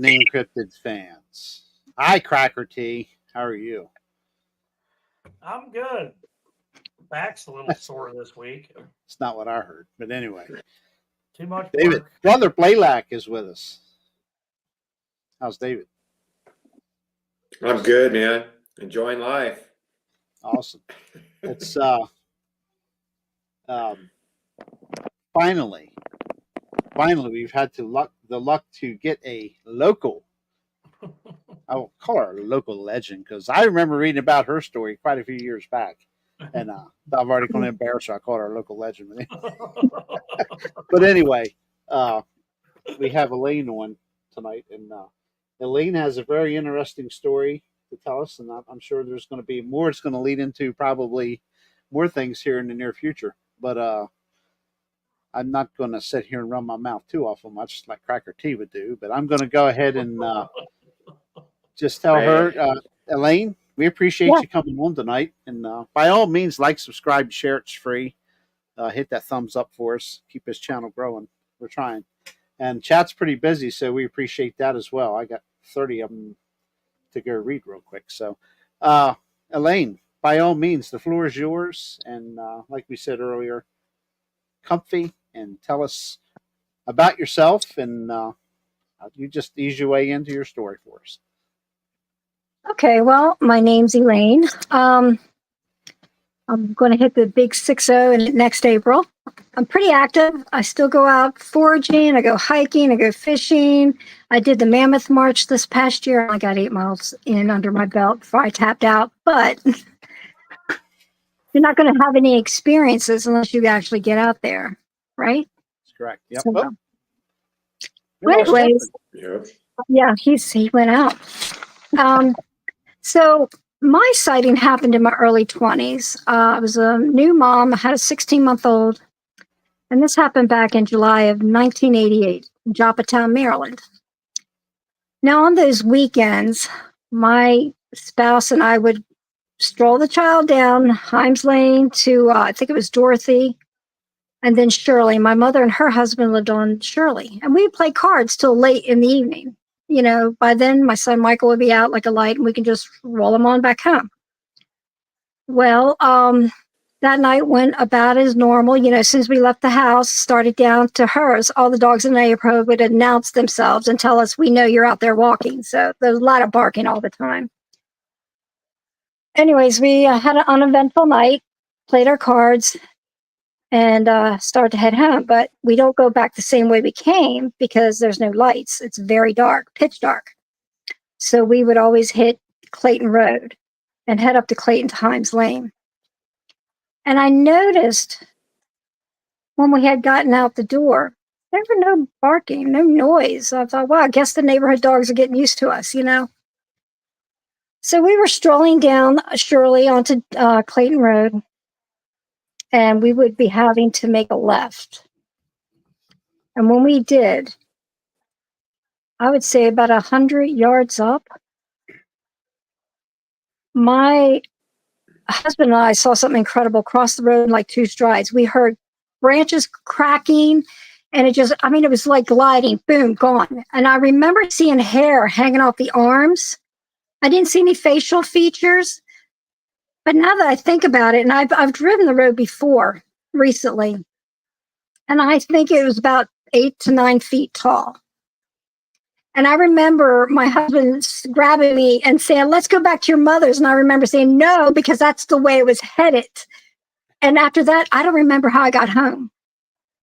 evening, Cryptids fans. Hi, Cracker T. How are you? I'm good. Back's a little sore this week. It's not what I heard, but anyway. Too much David, work. brother Blaylock is with us. How's David? I'm good, man. Enjoying life. Awesome. It's finally we've had the luck to get a local. I'll call her a local legend because I remember reading about her story quite a few years back, and I've already going to embarrass her. I call her a local legend. But anyway, we have Elaine on tonight, and Elaine has a very interesting story to tell us, and I'm sure there's going to be more. It's going to lead into probably more things here in the near future. But I'm not going to sit here and run my mouth too awful much like Cracker T would do. But I'm going to go ahead and just tell her, Elaine, we appreciate you coming on tonight, and by all means, like, subscribe, share. It's free. Hit that thumbs up for us. Keep this channel growing. We're trying. And chat's pretty busy, so we appreciate that as well. I got 30 of them to go read real quick. So, Elaine, by all means, the floor is yours. And like we said earlier, comfy and tell us about yourself, and you just ease your way into your story for us. Okay, well, my name's Elaine. I'm going to hit the big 6-0 in next April. I'm pretty active. I still go out foraging. I go hiking. I go fishing. I did the Mammoth March this past year. I got 8 miles in under my belt before I tapped out. But you're not going to have any experiences unless you actually get out there, right? That's correct. Yep. So, well, anyways, yeah, he went out. So my sighting happened in my early 20s. I was a new mom. I had a 16-month-old. And this happened back in July of 1988 in Joppa, Maryland. Now, on those weekends, my spouse and I would stroll the child down Himes Lane to, I think it was Dorothy, and then Shirley. My mother and her husband lived on Shirley. And we would play cards till late in the evening. You know, by then my son Michael would be out like a light and we can just roll him on back home. Well, that night went about as normal. You know, since we left the house, started down to hers, all the dogs in the neighborhood would announce themselves and tell us, we know you're out there walking. So there's a lot of barking all the time. Anyways, we had an uneventful night, played our cards, and start to head home. But we don't go back the same way we came because there's no lights. It's very dark, pitch dark. So we would always hit Clayton Road and head up to Clayton to Himes Lane. And I noticed when we had gotten out the door, there were no barking, no noise. I thought, wow, I guess the neighborhood dogs are getting used to us, you know? So we were strolling down Shirley onto Clayton Road, and we would be having to make a left. And when we did, I would say about 100 yards up, my husband and I saw something incredible cross the road in like 2 strides. We heard branches cracking, and it was like gliding, boom, gone. And I remember seeing hair hanging off the arms. I didn't see any facial features. But now that I think about it, and I've driven the road before recently, and I think it was about 8 to 9 feet tall. And I remember my husband grabbing me and saying, let's go back to your mother's. And I remember saying no, because that's the way it was headed. And after that, I don't remember how I got home.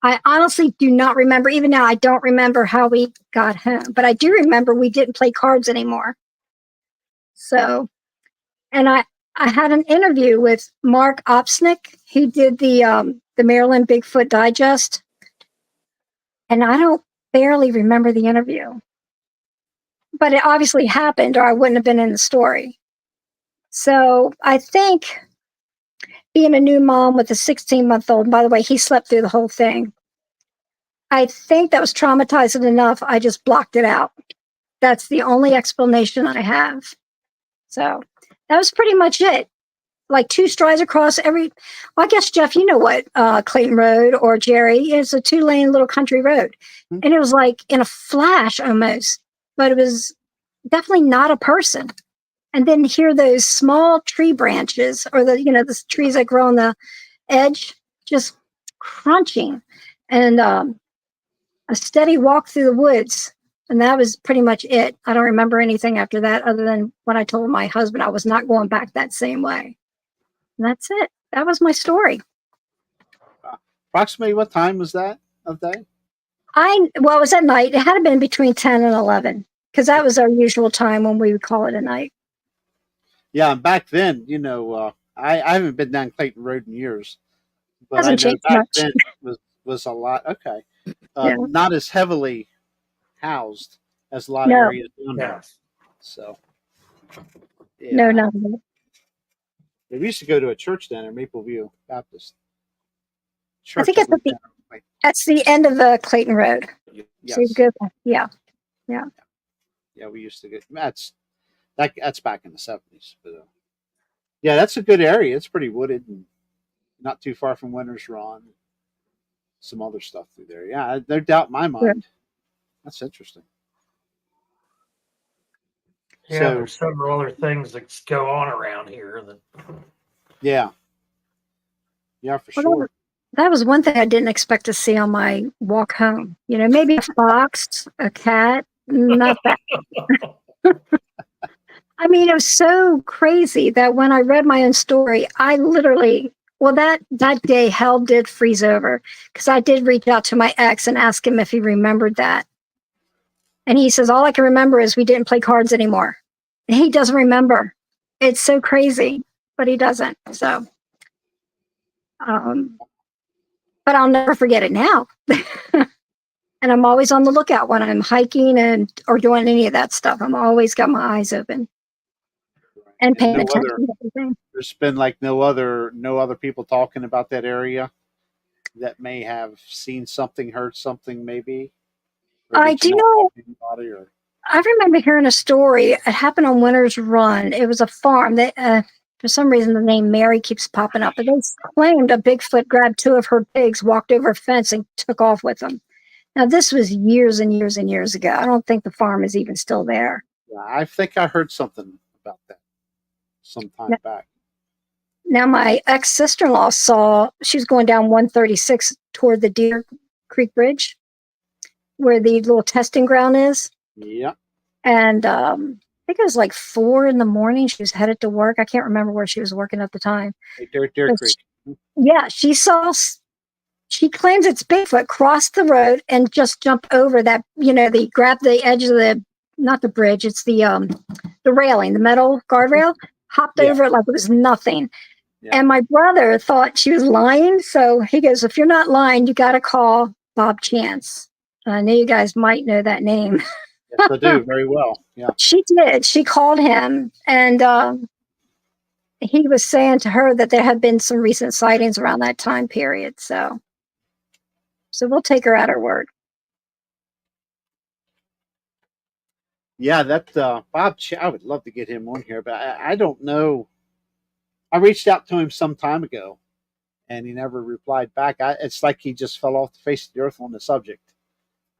I honestly do not remember. Even now, I don't remember how we got home. But I do remember we didn't play cards anymore. So, and I had an interview with Mark Opsnick. He did the Maryland Bigfoot Digest. And I don't barely remember the interview. But it obviously happened, or I wouldn't have been in the story. So I think being a new mom with a 16-month-old, by the way, he slept through the whole thing. I think that was traumatizing enough. I just blocked it out. That's the only explanation I have. So that was pretty much it. Like 2 strides across well, I guess, Jeff, you know what Clayton Road, or Jerry, it's a 2-lane little country road. Mm-hmm. And it was like in a flash almost. but it was definitely not a person. And then hear those small tree branches or the trees that grow on the edge just crunching, and a steady walk through the woods. And that was pretty much it. I don't remember anything after that other than when I told my husband I was not going back that same way. And that's it. That was my story. Approximately what time was that of day? It was at night. It had been between 10 and 11 because that was our usual time when we would call it a night. Yeah, and back then, I haven't been down Clayton Road in years, but I Hasn't know changed back much. then was a lot. Okay, Yeah. not as heavily housed as a lot of No. areas down here. Yes. So, No, yeah. no. We used to go to a church down there, Mapleview Baptist I Church. think it's believe, down there. that's the end of the Clayton Road. So you Yes. go, yeah. Yeah, we used to get that's back in the 70s. But yeah, that's a good area. It's pretty wooded and not too far from Winter's Run. Some other stuff through there. Yeah, no doubt in my mind. That's interesting. Yeah, So there's several other things that go on around here that yeah, for Well, sure. that was one thing I didn't expect to see on my walk home. Maybe a fox, a cat, not that. I mean, it was so crazy that when I read my own story, I literally, that day hell did freeze over because I did reach out to my ex and ask him if he remembered that. And he says, all I can remember is we didn't play cards anymore. And he doesn't remember. It's so crazy, but he doesn't. So, um, but I'll never forget it now. And I'm always on the lookout when I'm hiking or doing any of that stuff. I'm always got my eyes open and And paying no attention other. to everything. There's been like no other people talking about that area that may have seen something, heard something, maybe. Or I did you do not know. talk to anybody? Or I remember hearing a story. It happened on Winter's Run. It was a farm. For some reason, the name Mary keeps popping up. But they claimed a Bigfoot grabbed two of her pigs, walked over a fence, and took off with them. Now, this was years and years and years ago. I don't think the farm is even still there. yeah, I think I heard something about that some time back. Now, my ex sister-in-law she was going down 136 toward the Deer Creek Bridge, where the little testing ground is. Yeah, And I think it was like 4 a.m. She was headed to work. I can't remember where she was working at the time. hey, Deer But Creek. yeah, she claims it's Bigfoot crossed the road and just jumped over that, they grabbed the edge of not the bridge, it's the railing, the metal guardrail, hopped Yeah. over it like it was nothing. Yeah. And my brother thought she was lying. So he goes, if you're not lying, you got to call Bob Chance. I know you guys might know that name. Yes, I do very well. Yeah. She did. She called him, and he was saying to her that there had been some recent sightings around that time period. So we'll take her at her word. Yeah, that Bob. I would love to get him on here, but I don't know. I reached out to him some time ago, and he never replied back. It's like he just fell off the face of the earth on the subject.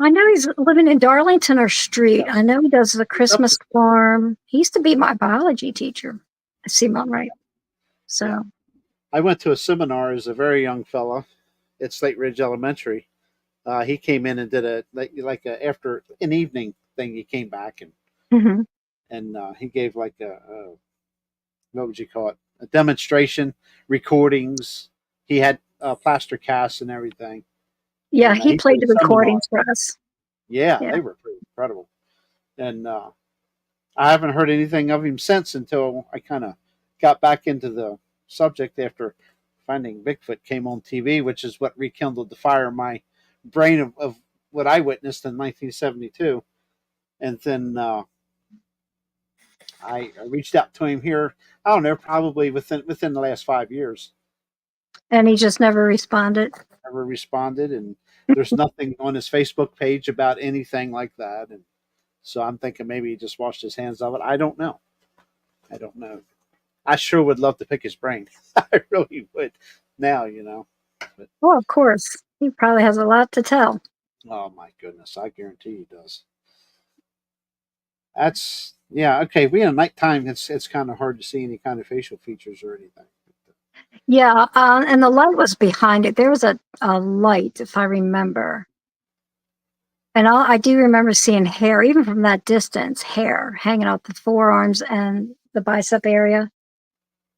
I know he's living in Darlington or Street. Yeah. I know he does the He's up Christmas farm. He used to be my biology teacher. I see him right. So Yeah. I went to a seminar as a very young fella at Slate Ridge Elementary. He came in and did after an evening thing. He came back mhm. and he gave like a what would you call it? A demonstration, recordings. He had plaster casts and everything. Yeah, And he he did played a the seminar. recordings for us. Yeah, Yeah. they were pretty incredible. And I haven't heard anything of him since until I kind of got back into the subject after finding Bigfoot came on TV, which is what rekindled the fire in my brain of what I witnessed in 1972. And then I reached out to him here. I don't know, probably within the last 5 years. And he just never responded. Never responded, and there's nothing on his Facebook page about anything like that. And so I'm thinking maybe he just washed his hands of it. I don't know. I don't know. I sure would love to pick his brain. I really would. Now, But Well, of course. He probably has a lot to tell. oh my goodness, I guarantee he does. That's yeah. Okay, we at nighttime. It's kind of hard to see any kind of facial features or anything. Yeah, and the light was behind it. There was a light, if I remember. And I do remember seeing hair, even from that distance, hair hanging out the forearms and the bicep area.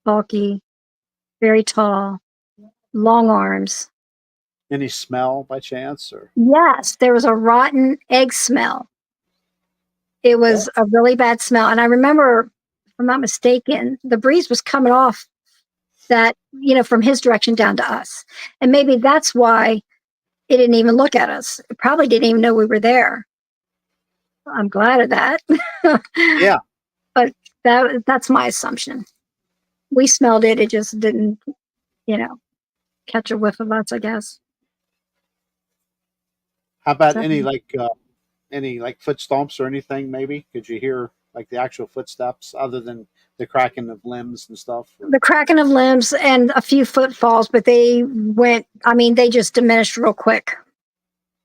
Bulky, very tall, long arms. Any smell by chance or? Yes, there was a rotten egg smell. It was a really bad smell. And I remember, if I'm not mistaken, the breeze was coming off that, from his direction down to us. And maybe that's why it didn't even look at us. It probably didn't even know we were there. I'm glad of that. Yeah. But that's my assumption. We smelled it. It just didn't, catch a whiff of us, I guess. How about So- any like foot stomps or anything? Maybe could you hear like the actual footsteps other than the cracking of limbs and stuff? Or- The cracking of limbs and a few footfalls, but they just diminished real quick.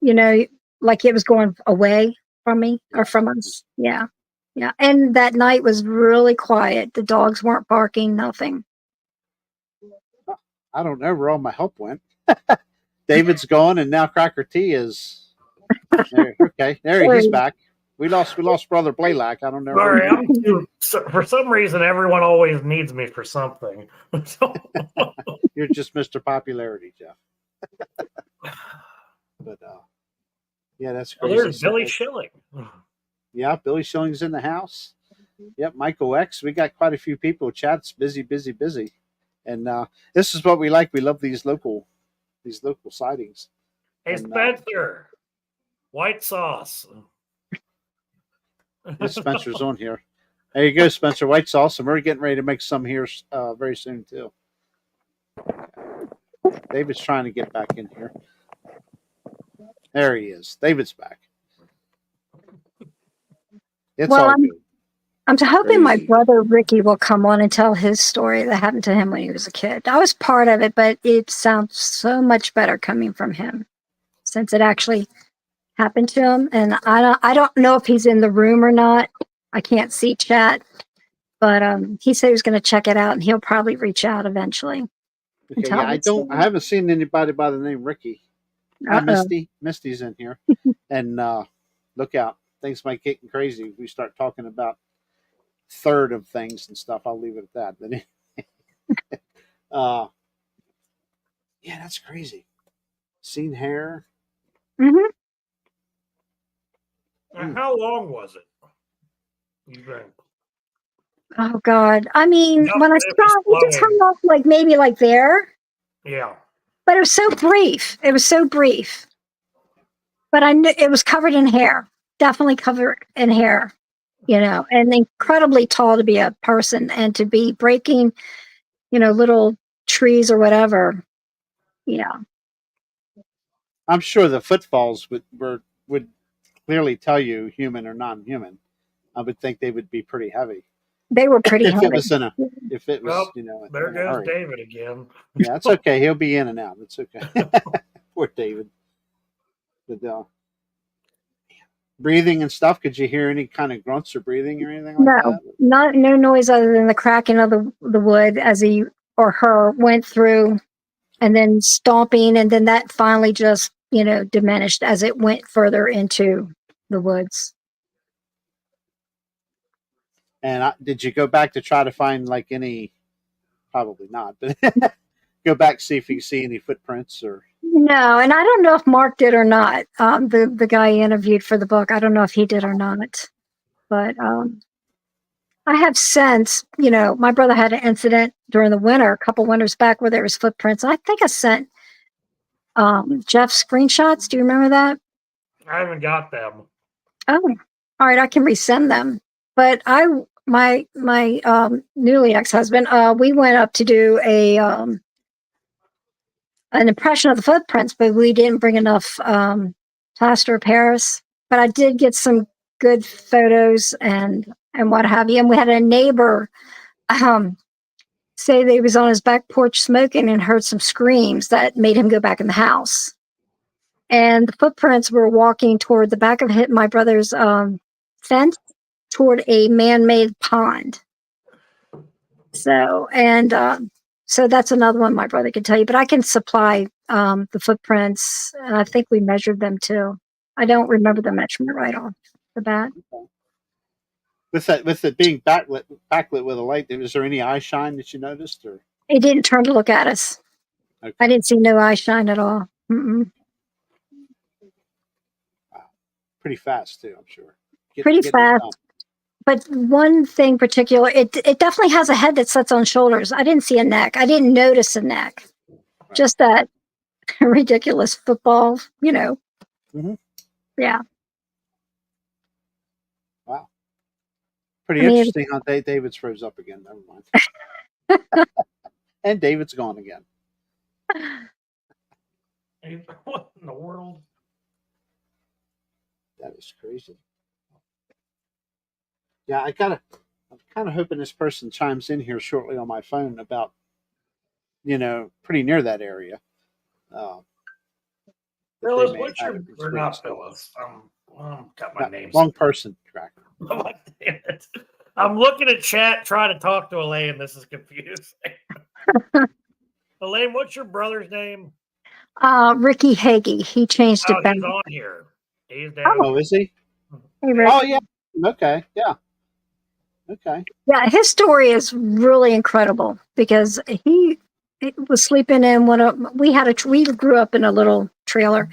Like it was going away from me or from us. Yeah. Yeah. And that night was really quiet. The dogs weren't barking, nothing. I don't know where all my help went. David's gone, and now Cracker T is there. Okay, he's back. We lost Brother Blaylock. I don't know. Sorry, for some reason, everyone always needs me for something. So, You're just Mr. Popularity, Jeff. But yeah, that's well, crazy. there's Billy Schilling. Yeah, Billy Schilling's in the house. Yep, Michael X. We got quite a few people. Chat's busy. And this is what we like. We love these local sightings. Hey, And, Spencer, white sauce. This Spencer's on here. There you go, Spencer. White sauce, and we're getting ready to make some here very soon too. David's trying to get back in here. There he is. David's back. It's Well, all good. I'm hoping my Crazy. brother Ricky will come on and tell his story that happened to him when he was a kid. I was part of it, but it sounds so much better coming from him since it actually happened to him. And I don't know if he's in the room or not. I can't see chat, but he said he was going to check it out, and he'll probably reach out eventually. Okay, yeah, I haven't seen anybody by the name Ricky. Hi, Misty. Misty's in here. And look out. Things might get crazy if we start talking about third of things and stuff. I'll leave it at that. But yeah, that's crazy. Seen hair. Mm-hmm. Now, how long was it? You think? Oh God! I mean, No, when I it saw was it, just hung flowing. off maybe there, Yeah. but it was so brief. It was so brief. But I knew it was covered in hair. Definitely covered in hair. And incredibly tall to be a person and to be breaking, little trees or whatever. Yeah. I'm sure the footfalls would clearly tell you human or non-human. I would think they would be pretty heavy. They were pretty If heavy. it was Well, in there a goes hurry. David again. Yeah, it's okay. He'll be in and out. It's okay. Poor David. But breathing and stuff. Could you hear any kind of grunts or breathing or anything like No, that? no noise other than the cracking of the wood as he or her went through, and then stomping, and then that finally just diminished as it went further into the woods. And did you go back to try to find like any? Probably not, but go back see if you see any footprints or. No, and I don't know if Mark did or not. The guy he interviewed for the book, I don't know if he did or not. But I have since, my brother had an incident during the winter, a couple winters back, where there was footprints. I think I sent Jeff screenshots. Do you remember that? I haven't got them. Oh, all right. I can resend them. But my newly ex-husband, we went up to do an impression of the footprints, but we didn't bring enough plaster of Paris. But I did get some good photos and what have you. And we had a neighbor say that he was on his back porch smoking and heard some screams that made him go back in the house. And the footprints were walking toward the back of my brother's fence. toward a man-made pond. So, and so that's another one my brother could tell you, but I can supply the footprints. And I think we measured them too. I don't remember the measurement right off the bat. With it being backlit with a light, was there any eye shine that you noticed, or It didn't turn to look at us. okay. I didn't see no eye shine at all. Mm-mm. Wow. Pretty fast too, I'm sure. Pretty Getting it fast. done. But one thing particular, it definitely has a head that sits on shoulders. I didn't see a neck. I didn't notice a neck. Right. Just that ridiculous football, Mhm. Yeah. Wow. Pretty I mean, interesting how David's froze up again. Never mind. And David's gone again. What in the world? That is crazy. Yeah, I'm kind of hoping this person chimes in here shortly on my phone about, pretty near that area. That they Phyllis, may what's have your, or experience not with. Phyllis? Got my name. Wrong person, Cracker. Damn it. I'm looking at chat, trying to talk to Elaine. This is confusing. Elaine, what's your brother's name? Ricky Hagee. He changed Oh, it back. he's on here. He's down. Oh, Oh, is he? hey, Rick. Oh, yeah. Okay. Yeah. Okay. Yeah, his story is really incredible because he was sleeping in we grew up in a little trailer.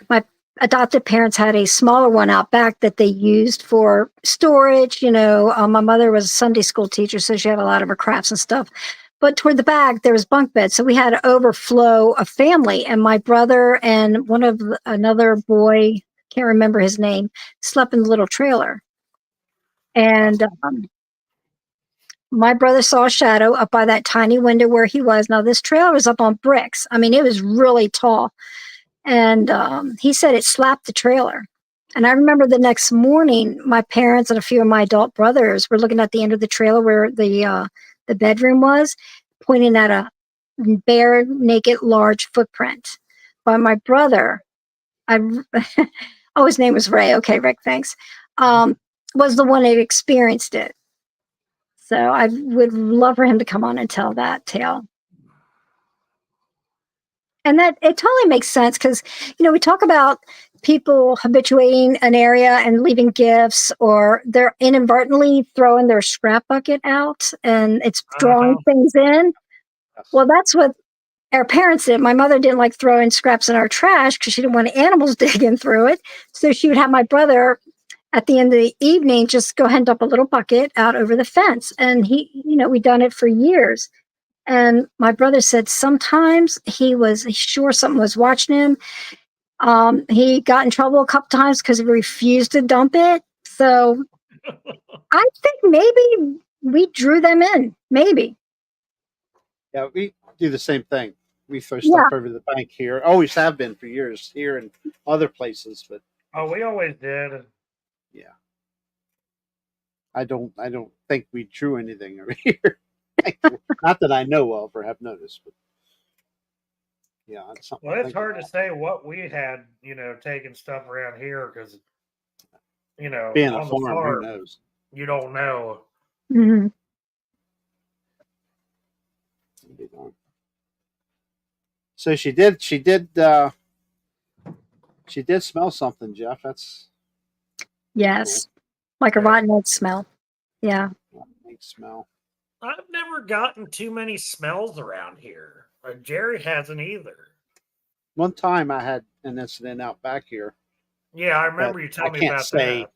My adopted parents had a smaller one out back that they used for storage. My mother was a Sunday school teacher, so she had a lot of her crafts and stuff. But toward the back, there was bunk beds, so we had an overflow of family. And my brother and another boy, can't remember his name, slept in the little trailer. And my brother saw a shadow up by that tiny window where he was. Now, this trailer was up on bricks. I mean, it was really tall. And he said it slapped the trailer. And I remember the next morning, my parents and a few of my adult brothers were looking at the end of the trailer where the bedroom was, pointing at a bare, naked, large footprint. But my brother, oh, his name was Ray. Okay, Rick, thanks. Was the one that experienced it. So I would love for him to come on and tell that tale. And that it totally makes sense because, we talk about people habituating an area and leaving gifts, or they're inadvertently throwing their scrap bucket out and it's drawing things in. Yes. Well, that's what our parents did. My mother didn't like throwing scraps in our trash because she didn't want animals digging through it. So she would have my brother at the end of the evening just go hand up a little bucket out over the fence. And we'd done it for years. And my brother said sometimes he was sure something was watching him. He got in trouble a couple times because he refused to dump it. So I think maybe we drew them in. Maybe. Yeah, we do the same thing. We throw stuff over the bank here. Always have been for years here and other places, but we always did. Yeah. I don't think we drew anything over here. Not that I know of or have noticed, but yeah, it's something. Well, it's hard to say what we had, taking stuff around here because, being on a the farm, who knows? You don't know. Mm-hmm. So she did smell something, Jeff. That's yes, like a rotten egg smell. Yeah. Egg smell. I've never gotten too many smells around here. Jerry hasn't either. One time I had an incident out back here. Yeah, I remember you telling me about that.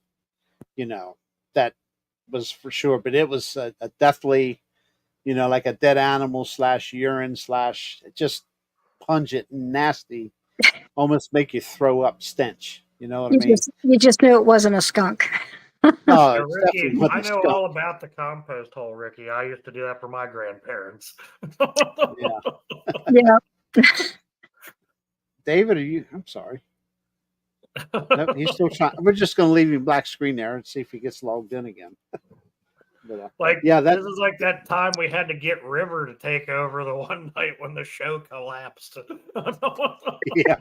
That was for sure, but it was a deathly, like a dead animal / urine / just pungent and nasty, almost make you throw up stench. You know what I mean? You just knew it wasn't a skunk. No, it's Ricky, I know all about the compost hole, Ricky. I used to do that for my grandparents. Yeah. David, I'm sorry. No, he's still trying. We're just going to leave him black screen there and see if he gets logged in again. But, this is like that time we had to get River to take over the one night when the show collapsed. Yeah.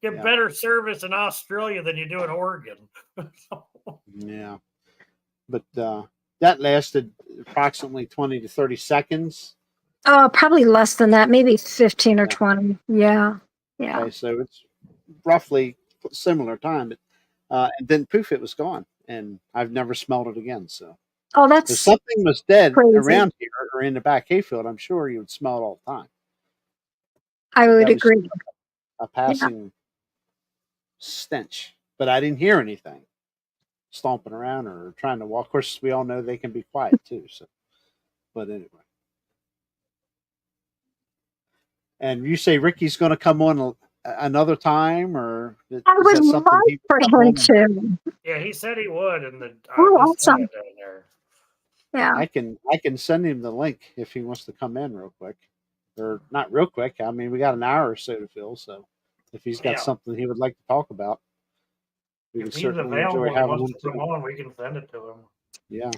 Get better service in Australia than you do in Oregon. Yeah. but that lasted approximately 20 to 30 seconds. Probably less than that, maybe 15 or Yeah. 20. Yeah. Yeah. Okay, so it's roughly similar time, but and then poof, it was gone, and I've never smelled it again. So Oh, if that's something was dead crazy. around here or in the back hayfield, I'm sure you would smell it all the time. I But would that was agree. a passing stench, but I didn't hear anything stomping around or trying to walk. Of course, we all know they can be quiet too. So, but anyway. And you say Ricky's going to come on another time, or I is would that love something he for would come him on? to. Yeah, he said he would, and Oh, I just sent awesome. it down there. Yeah. I can send him the link if he wants to come in real quick, or not real quick. I mean, we got an hour or so to fill, so if he's got Yeah. something he would like to talk about, we can If he's certainly enjoy available and having wants him to come too. on, we can send it to him. Yeah.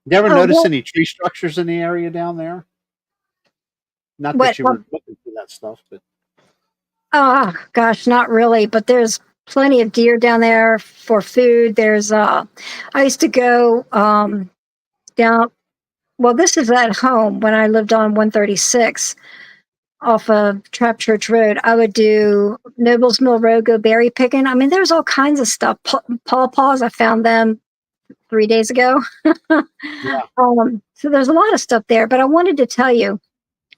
You ever Oh, notice well, any tree structures in the area down there? Not what? that you were looking for that stuff, but Oh gosh, not really. But there's plenty of deer down there for food. There's I used to go down. Well, this is at home when I lived on 136 off of Trap Church Road. I would do Nobles Mill Road, go berry picking. I mean, there's all kinds of stuff. Pawpaws, I found them 3 days ago. yeah. So there's a lot of stuff there. But I wanted to tell you,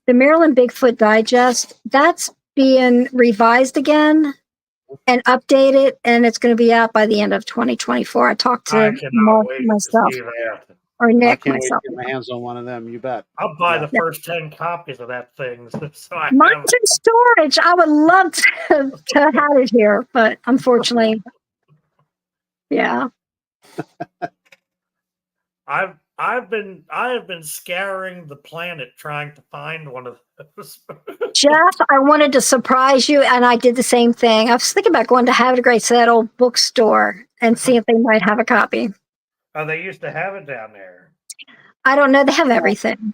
the Maryland Bigfoot Digest, that's being revised again and updated, and it's going to be out by the end of 2024. I talked I to cannot Mark wait to myself, see that. or I Nick can't wait myself. to get my hands on one of them. You bet. I'll buy Yeah. the first 10 copies of that thing. So I have. Mine's in storage. I would love to have it here, but unfortunately, yeah. I have been scouring the planet trying to find one of those. Jeff, I wanted to surprise you, and I did the same thing. I was thinking about going to Have a Great that old bookstore and see if they might have a copy. Oh, they used to have it down there. I don't know. They have everything.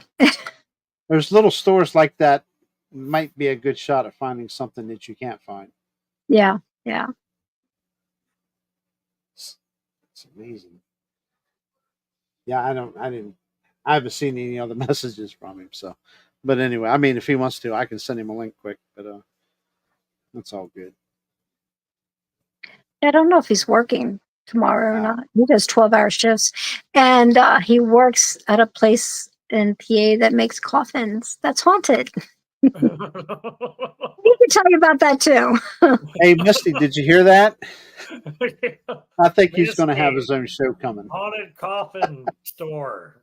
There's little stores like that might be a good shot at finding something that you can't find. Yeah, yeah. It's amazing. Yeah, I haven't seen any other messages from him. So, but anyway, I mean, if he wants to, I can send him a link quick. But that's all good. I don't know if he's working tomorrow or Wow. not. He does 12-hour shifts, and he works at a place in PA that makes coffins. That's haunted. He can tell you about that too. Hey, Misty, did you hear that? I think he's going to have Misty. his own show coming. Haunted coffin store.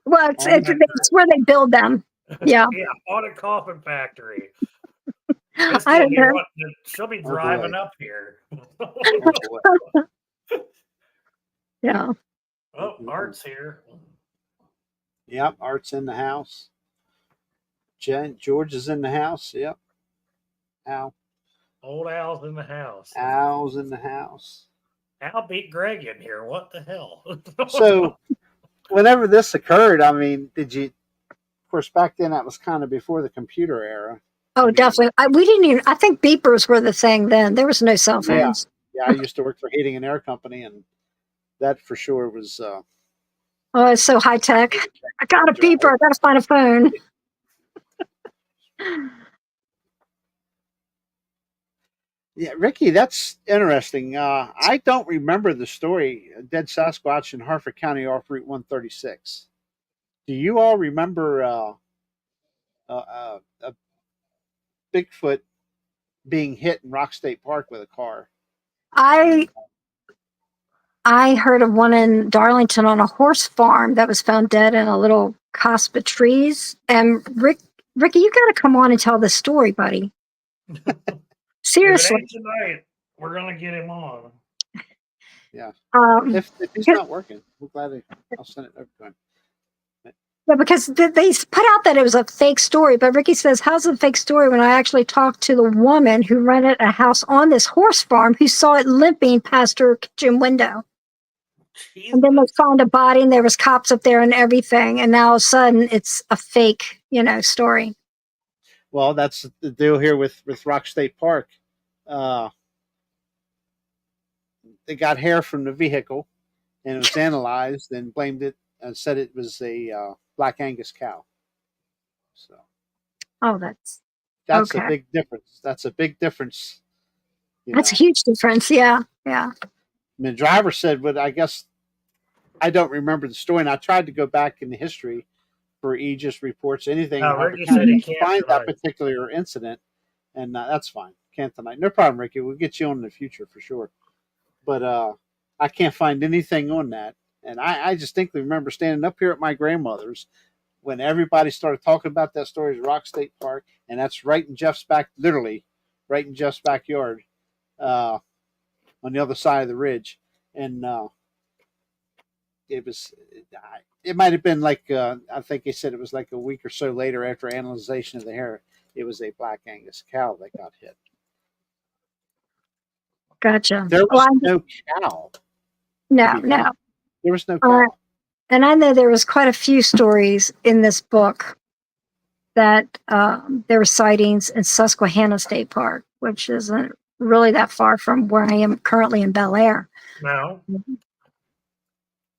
Well, it's where they build them. Yeah. Yeah, haunted coffin factory. I don't know. She'll be driving up here. Oh, boy. Yeah. Oh, Art's here. Yep, Art's in the house. George is in the house. Yep. Al. Old Al's in the house. Al's in the house. Al beat Greg in here. What the hell? So, whenever this occurred, I mean, did you? Of course, back then that was kind of before the computer era. Oh, I mean, definitely. We didn't even. I think beepers were the thing then. There was no cell phones. Yeah, I used to work for Heating and Air Company, and that for sure was. Oh, it's so high tech. I got a beeper. I got to find a phone. Yeah, Ricky, that's interesting. I don't remember the story Dead Sasquatch in Harford County off Route 136. Do you all remember a Bigfoot being hit in Rock State Park with a car? I heard of one in Darlington on a horse farm that was found dead in a little copse of trees. And Ricky, you got to come on and tell this story, buddy. Seriously. If it ain't tonight, we're gonna get him on. Yeah. If he's not working, we're glad I'll send it over to him. Yeah, because they put out that it was a fake story, but Ricky says, how's it a fake story when I actually talked to the woman who rented a house on this horse farm who saw it limping past her kitchen window? Jesus. And then they found a body and there was cops up there and everything. And now all of a sudden it's a fake, story. Well, that's the deal here with Rock State Park. They got hair from the vehicle, and it was analyzed and blamed it and said it was a Black Angus cow. So Oh, that's that's a okay. big difference. That's a big difference. That's a huge difference. Yeah. Yeah. The driver said, but I guess I don't remember the story, and I tried to go back in the history for Aegis reports, anything in Harford Ricky County. said he You can't find that tonight. particular incident, and that's fine. Can't tonight. No problem, Ricky. We'll get you on in the future for sure. But I can't find anything on that. And I distinctly remember standing up here at my grandmother's when everybody started talking about that story at Rock State Park, and that's right in Jeff's literally right in Jeff's backyard, on the other side of the ridge. And it might have been like, I think he said it was like a week or so later after analyzation of the hair, it was a Black Angus cow that got hit. Gotcha. There was no cow. No. There was no cow. And I know there was quite a few stories in this book that there were sightings in Susquehanna State Park, which isn't really that far from where I am currently in Bel Air. No. What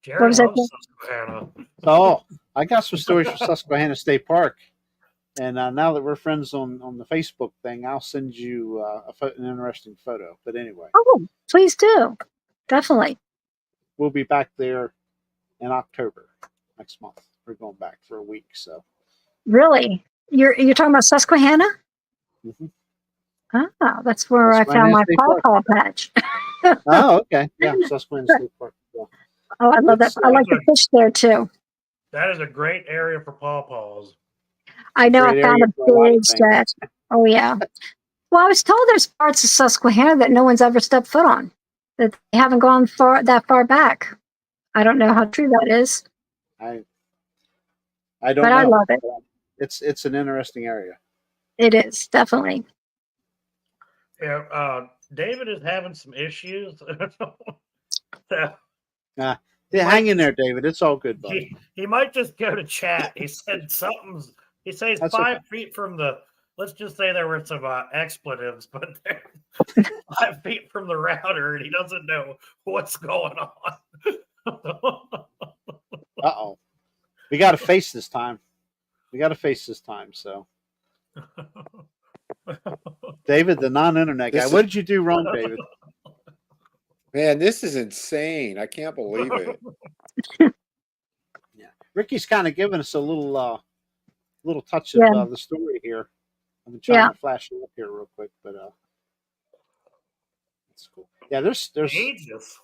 Jerry was loves that? Susquehanna. Oh, I got some stories from Susquehanna State Park. And now that we're friends on the Facebook thing, I'll send you an interesting photo. But anyway, Oh, please do. Definitely. we'll be back there in October next month. We're going back for a week. So, Really? You're talking about Susquehanna? mm-hmm. Ah, that's where I found Susquehanna my State Park. pawpaw patch. Oh, okay. Yeah, Susquehanna State Park. Yeah. Oh, I love that. I like to fish there too. That is a great area for pawpaws. I know I Great found area a for a lot of big set. Oh, yeah. Well, I was told there's parts of Susquehanna that no one's ever stepped foot on, that they haven't gone that far back. I don't know how true that is, I don't but know. I love it. It's an interesting area. It is, definitely. Yeah, David is having some issues. So Yeah, hang in there, David. It's all good, buddy. he might just go to chat. He said something's. He says That's 5 okay. feet from the. Let's just say there were some expletives, but they're 5 feet from the router, and he doesn't know what's going on. Uh-oh. We got to face this time. So, David, the non-internet guy. What did you do wrong, David? Man, this is insane. I can't believe it. Yeah, Ricky's kind of giving us a little touch of the story here. I'm trying to flash it up here real quick, but that's cool. Yeah, there's Aegis.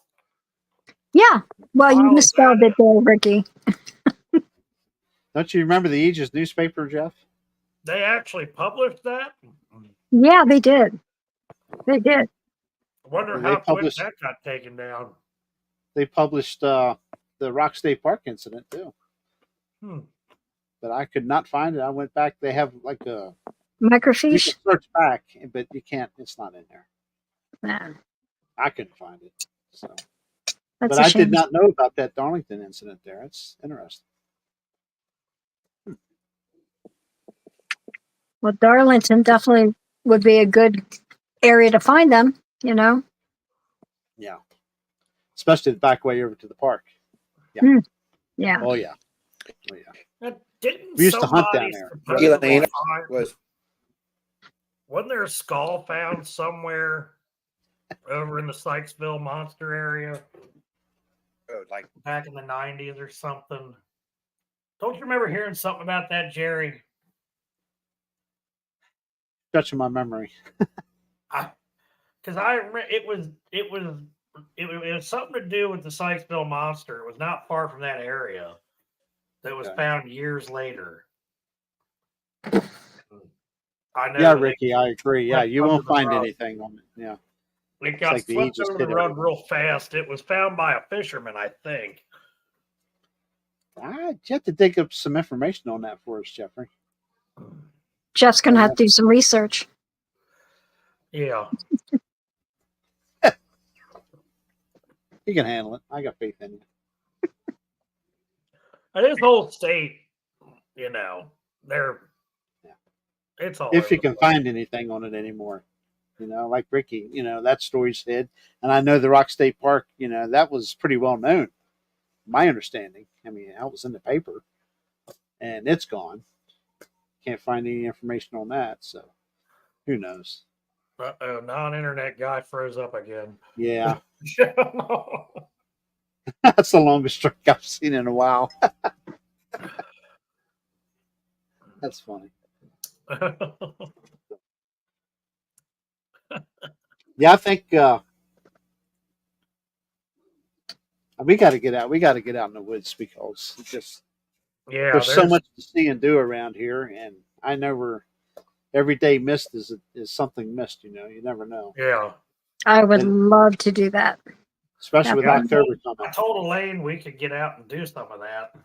Yeah. Well, you misspelled it there, Ricky. Don't you remember the Aegis newspaper, Jeff? They actually published that? Yeah, they did. They did. I wonder how quick that got taken down. They published the Rock State Park incident too. But I could not find it. I went back. They have like a microfiche. You can search back, but you can't. It's not in there. Nah. I couldn't find it. So, That's but I did not know about that Darlington incident there. It's interesting. Well, Darlington definitely would be a good area to find them, you know? Yeah. Especially the back way over to the park. Yeah. Yeah. Oh, yeah. Didn't we used to hunt down there. Elaine wasn't there a skull found somewhere over in the Sykesville monster area? Like back in the 90s or something. Don't you remember hearing something about that, Jerry? Touching my memory. Because it was something to do with the Sykesville monster. It was not far from that area. That was found years later. I know. Yeah, Ricky, I agree. Yeah, you won't find anything on it. Yeah. It got swept under the rug real fast. It was found by a fisherman, I think. You have to dig up some information on that for us, Jeffrey. Jeff's going to have to do some research. Yeah. You can handle it. I got faith in you. This whole state, it's all. If you can find anything on it anymore, like Ricky, that story's hid. And I know the Rock State Park, that was pretty well known my understanding. I mean, that was in the paper, and it's gone. Can't find any information on that. So who knows? Non-internet guy froze up again. Yeah, that's the longest streak I've seen in a while. That's funny. Yeah, I think we got to get out. We got to get out in the woods because it's just Yeah, there's so much to see and do around here, and I know we're every day missed is something missed. You know, you never know. Yeah. I would And love to do that. especially with Yeah. October I coming. told Elaine we could get out and do some of that.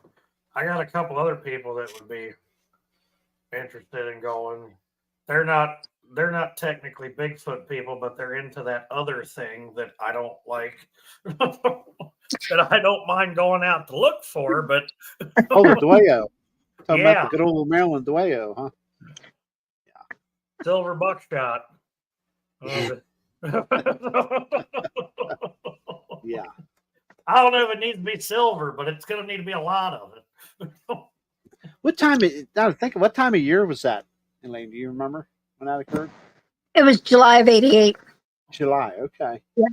I got a couple other people that would be interested in going. They're not technically Bigfoot people, but they're into that other thing that I don't like. That I don't mind going out to look for, but Oh, the Dueyo. Talking about yeah, the good old Maryland Dueyo, huh? silver buckshot. Yeah. I don't know if it needs to be silver, but it's going to need to be a lot of it. What time? Now think. What time of year was that, Elaine? Do you remember when that occurred? It was July of '88. July. Okay. Yeah.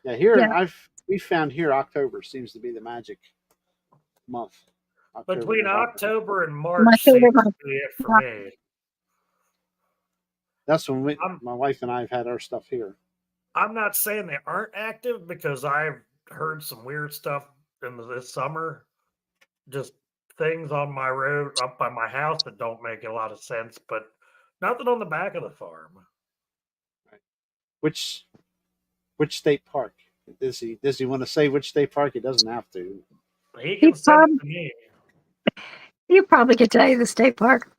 Yeah. Here, Yeah. we found here October seems to be the magic month. October, Between November. October and My March favorite seems month. to be it for me. That's when my wife and I have had our stuff here. I'm not saying they aren't active because I've heard some weird stuff in this summer. Just things on my road up by my house that don't make a lot of sense, but nothing on the back of the farm. Which state park? Does he want to say which state park? He doesn't have to. He can send it to me. You probably could tell you the state park.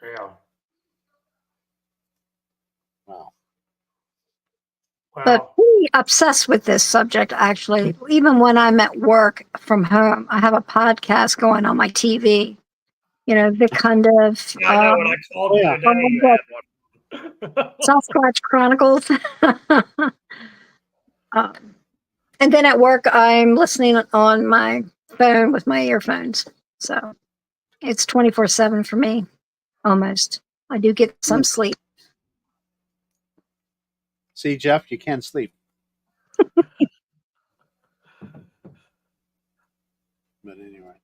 Yeah. Wow. But pretty obsessed with this subject, actually. Even when I'm at work from home, I have a podcast going on my TV. You know, the kind of Yeah, I know when I called you today, you had one. Sasquatch Chronicles. And then at work, I'm listening on my phone with my earphones. So it's 24/7 for me, almost. I do get some sleep. See, Jeff, you can sleep. But anyway,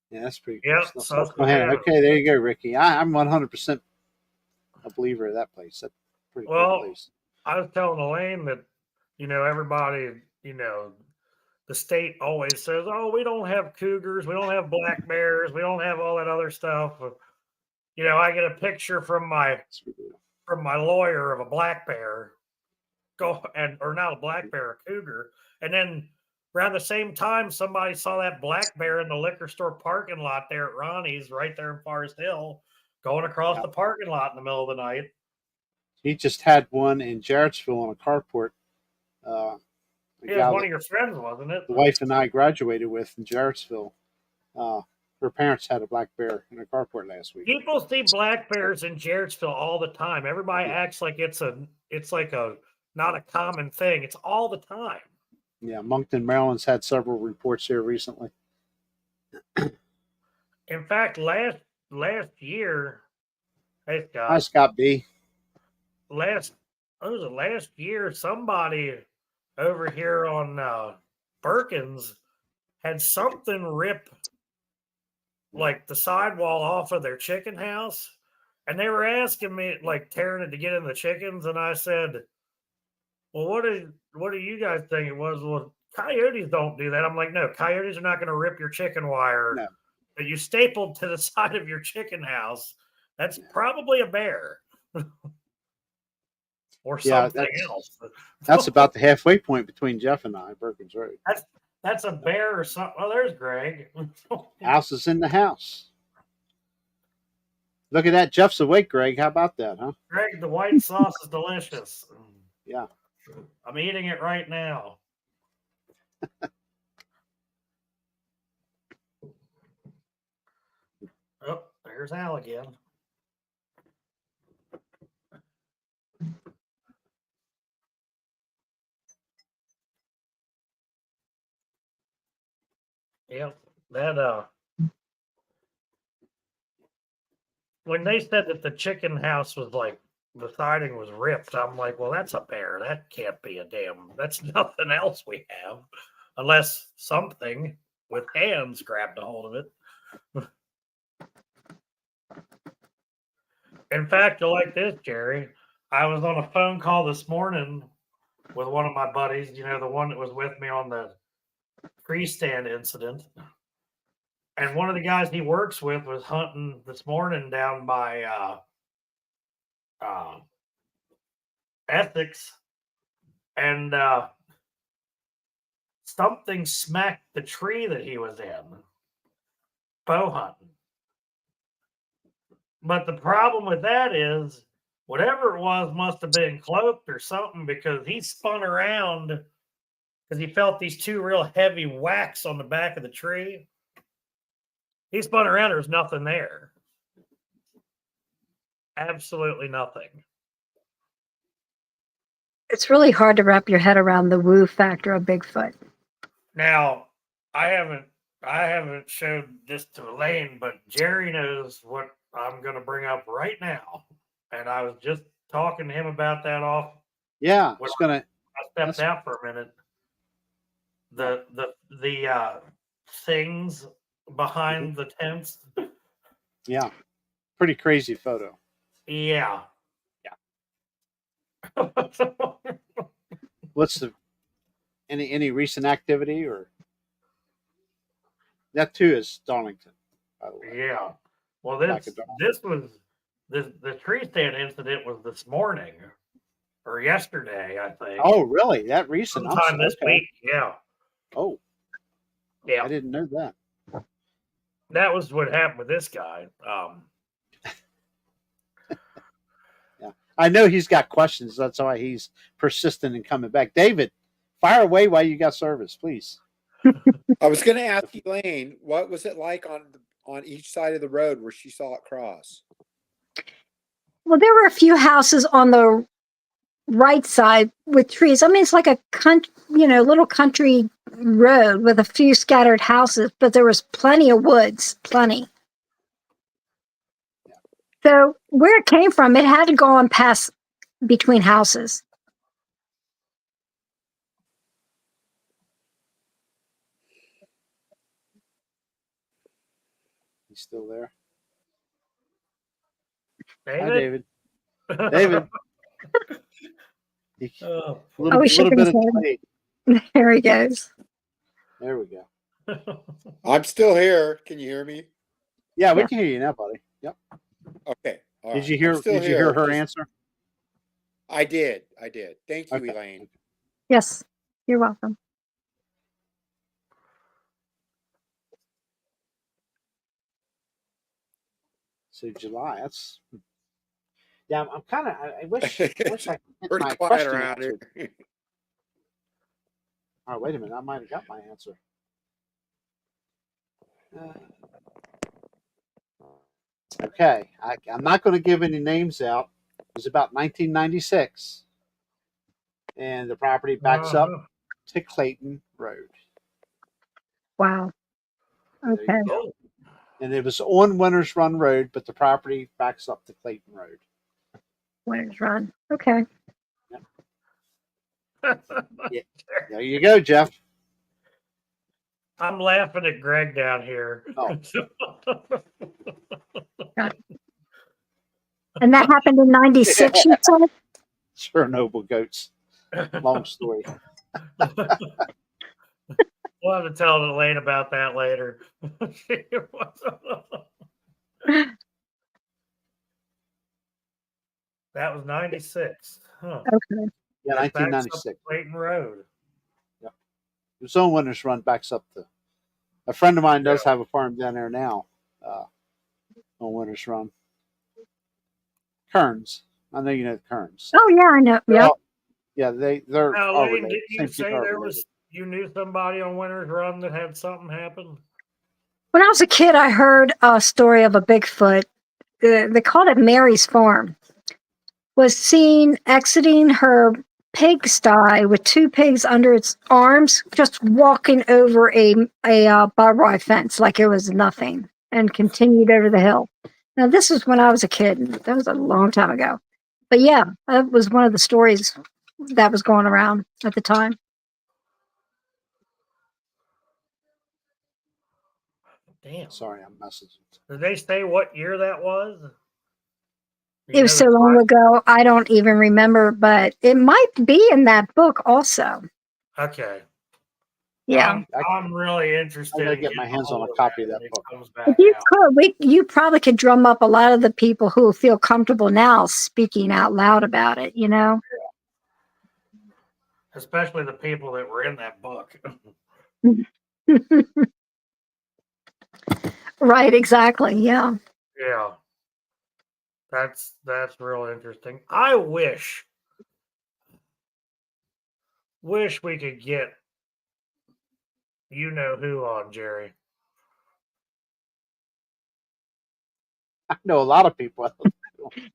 yeah, that's pretty cool Yep, stuff. Okay, there you go, Ricky. I'm 100% a believer of that place. That's a pretty cool place. I was telling Elaine that, everybody, the state always says, oh, we don't have cougars, we don't have black bears, we don't have all that other stuff. I get a picture from my lawyer of a black bear, or not a black bear, a cougar, and then around the same time, somebody saw that black bear in the liquor store parking lot there at Ronnie's, right there in Forest Hill, going across the parking lot in the middle of the night. He just had one in Jarrettsville on a carport. It was one of your friends, wasn't it? The wife and I graduated with in Jarrettsville. Her parents had a black bear in a carport last week. People see black bears in Jarrettsville all the time. Everybody acts like it's like a not a common thing. It's all the time. Yeah, Moncton, Maryland's had several reports here recently. In fact, last year, hey Scott. Hi, Scott B. Last year, somebody over here on Perkins had something rip like the sidewall off of their chicken house, and they were asking me, like, tearing it to get in the chickens, and I said, well, what do you guys think it was? Well, coyotes don't do that. I'm like, no, coyotes are not going to rip your chicken wire that you stapled to the side of your chicken house. That's probably a bear. Or something else. That's about the halfway point between Jeff and I, Perkins Road. That's a bear or something. Oh, there's Greg. House is in the house. Look at that. Jeff's awake, Greg. How about that, huh? Greg, the white sauce is delicious. Yeah. I'm eating it right now. Oh, there's Al again. Yep. That when they said that the chicken house was like the siding was ripped, I'm like, well, that's a bear. That can't be a damn. That's nothing else we have, unless something with hands grabbed a hold of it. In fact, you'll like this, Jerry. I was on a phone call this morning with one of my buddies. You know, the one that was with me on the tree stand incident. And one of the guys he works with was hunting this morning down by Essex, and something smacked the tree that he was in, bow hunting. But the problem with that is, whatever it was must have been cloaked or something, because he spun around because he felt these two real heavy whacks on the back of the tree. He spun around, there was nothing there. Absolutely nothing. It's really hard to wrap your head around the woo factor of Bigfoot. Now, I haven't showed this to Elaine, but Jerry knows what I'm going to bring up right now. And I was just talking to him about that off. Yeah, when it's gonna. I stepped out for a minute. The things behind the tents. Yeah, pretty crazy photo. Yeah. What's the any recent activity or that too is Darlington, by the way. Yeah. Well, Back this at dawn. this was the tree stand incident was this morning or yesterday, I think. Oh, really? That recent? Sometime this okay. week. Yeah. Oh, Yeah. I didn't know that. That was what happened with this guy. Yeah, I know he's got questions. That's why he's persistent in coming back. David, fire away while you got service, please. I was going to ask Elaine, what was it like on each side of the road where she saw it cross? Well, there were a few houses on the right side with trees. I mean, it's like a little country road with a few scattered houses, but there was plenty of woods, plenty. So where it came from, it had to go on past between houses. He's still there. David? Hi, David. David. Oh, A little bit of delayed. There he goes. There we go. I'm still here. Can you hear me? Yeah, we Yeah. can hear you now, buddy. Yep. Okay. All Did right. you hear? I'm still Did you hear here. her Just- answer? I did. Thank you, Okay. Elaine. Yes, you're welcome. So July. That's. Yeah, I'm kind of. I wish. I could get Pretty my quiet question around answered. here. Oh, wait a minute. I might have got my answer. Okay, I'm not going to give any names out. It was about 1996, and the property backs up to Clayton Road. Wow. There Okay. you go. And it was on Winters Run Road, but the property backs up to Clayton Road. Winters Run. Okay. There you go, Jeff. I'm laughing at Greg down here. Oh. And that happened in 96, you said? Chernobyl goats. Long story. We'll have to tell Elaine about that later. That was 96. Huh. Okay. Yeah, It backs up 1996. Clayton Road. Yep. It was on Winters Run, backs up to. A friend of mine does have a farm down there now, on Winters Run. Kearns. I know you know the Kearns. Oh, yeah, I know. Yeah. Yeah, they're Now, all Elaine, related. did you Same say people are there related. was you knew somebody on Winters Run that had something happen? When I was a kid, I heard a story of a Bigfoot. They called it Mary's Farm. Was seen exiting her pigsty with two pigs under its arms, just walking over a barbed wire fence like it was nothing, and continued over the hill. Now this was when I was a kid. That was a long time ago. But yeah, that was one of the stories that was going around at the time. Damn. Sorry, I'm messaging. Did they say what year that was? It was so long ago, I don't even remember, but it might be in that book also. Okay. Yeah. I'm really I interested. gotta in get my getting hands on hold a copy of that when it book. comes If back you out. could, you probably could drum up a lot of the people who feel comfortable now speaking out loud about it, you know? Especially the people that were in that book. Right, exactly. Yeah. Yeah. That's real interesting. I wish we could get you know who on, Jerry. I know a lot of people.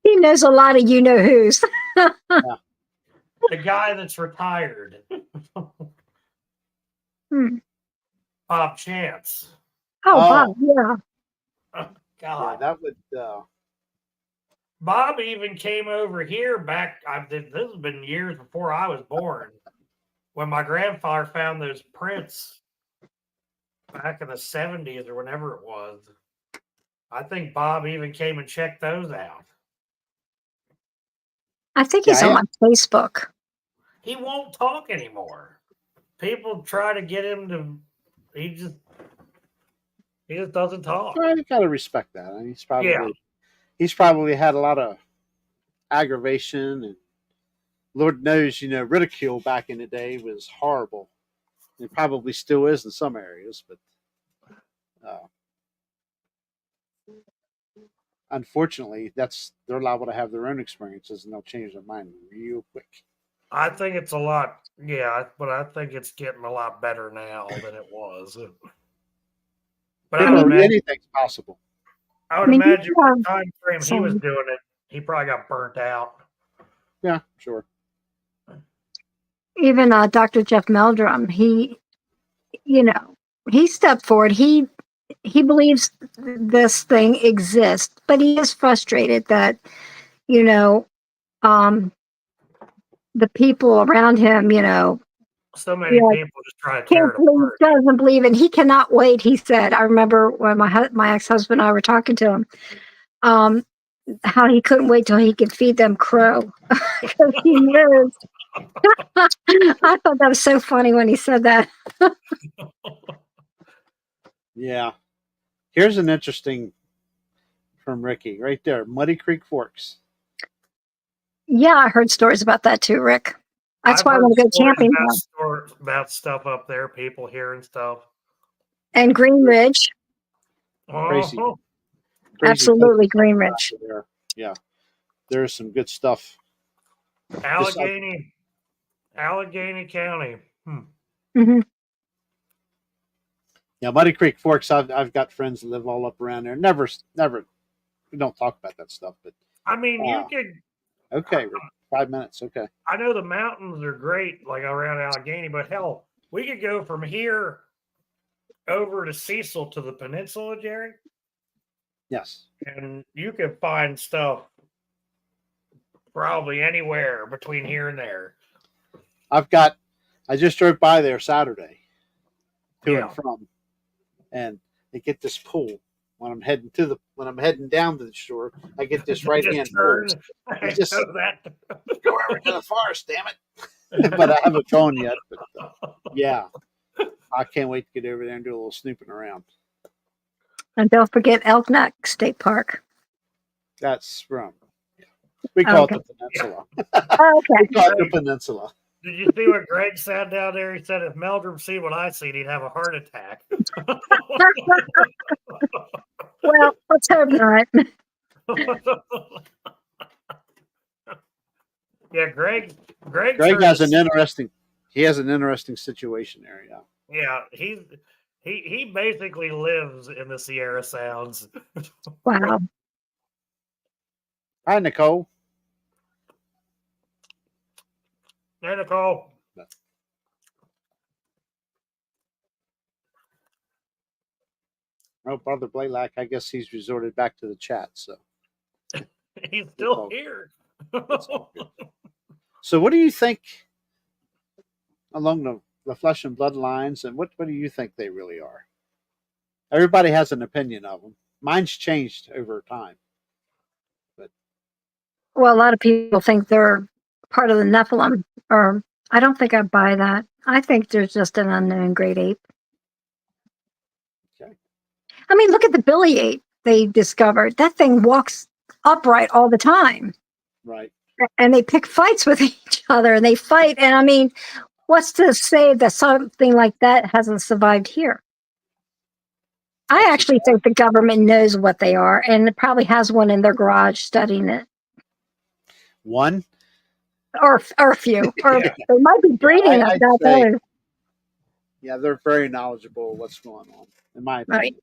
He knows a lot of you know who's. The guy that's retired. Hmm. Bob Chance. Oh, Oh. Bob, yeah. Yeah, God. that would. Bob even came over here back. This has been years before I was born. When my grandfather found those prints back in the 70s or whenever it was. I think Bob even came and checked those out. I think Yeah, he's on my Facebook. He won't talk anymore. People try to get him to. He just doesn't talk. Well, you gotta respect that. I mean, Yeah. he's probably had a lot of aggravation, and Lord knows, ridicule back in the day was horrible. It probably still is in some areas, but unfortunately, they're liable to have their own experiences, and they'll change their mind real quick. I think it's a lot. Yeah, but I think it's getting a lot better now than it was. But I would imagine, Anything's possible. the time frame he was Sorry. doing it, he probably got burnt out. Yeah, sure. Even Dr. Jeff Meldrum, he stepped forward. He believes this thing exists, but he is frustrated that, you know, the people around him, So many people just try to tear can't it believe, apart. doesn't believe, and he cannot wait. He said, I remember when my ex-husband and I were talking to him, how he couldn't wait till he could feed them crow because he knows. I thought that was so funny when he said that. Yeah. Here's an interesting from Ricky right there. Muddy Creek Forks. Yeah, I heard stories about that too, Rick. That's I've why I heard want to go stories camping. about stuff up there, people hearing stuff. And Green Ridge. Crazy. Oh, Crazy Absolutely, places Green Ridge. there. Yeah. There's some good stuff. Allegheny County. Hmm. Yeah, Muddy Creek Forks. I've got friends that live all up around there. Never. We don't talk about that stuff, but I mean, you could. okay, 5 minutes. Okay. I know the mountains are great, like around Allegheny, but hell, we could go from here over to Cecil to the peninsula, Jerry, Yes. and you could find stuff probably anywhere between here and there. I just drove by there Saturday, to Yeah. and from, and they get this pull when I'm heading down to the shore. I get this right hand pull. I Just know that. go over to the forest, damn it! But I haven't gone yet. But yeah, I can't wait to get over there and do a little snooping around. And don't forget Elk Neck State Park. That's from. We call Okay. it the peninsula. Okay. We call it the peninsula. Did you see what Greg said down there? He said if Meldrum see what I see, he'd have a heart attack. Well, let's hope not. Yeah, Greg has an interesting. He has an interesting situation there. Yeah. Yeah, he basically lives in the Sierra Sounds. Wow. Hi, Nicole. Hey, Nicole. Oh, Brother Blaylock, I guess he's resorted back to the chat. So He's still all- here. it's all good. So, what do you think along the flesh and blood lines, and what do you think they really are? Everybody has an opinion of them. Mine's changed over time. Well, a lot of people think they're part of the Nephilim, or I don't think I buy that. I think there's just an unknown great ape. Okay. I mean, look at the Billy ape they discovered. That thing walks upright all the time. Right. And they pick fights with each other and they fight. And I mean, what's to say that something like that hasn't survived here? I actually think the government knows what they are and it probably has one in their garage studying it. One? Or a few. Or Yeah. they might be breeding I'd about say- those. Yeah, they're very knowledgeable of what's going on, in my opinion.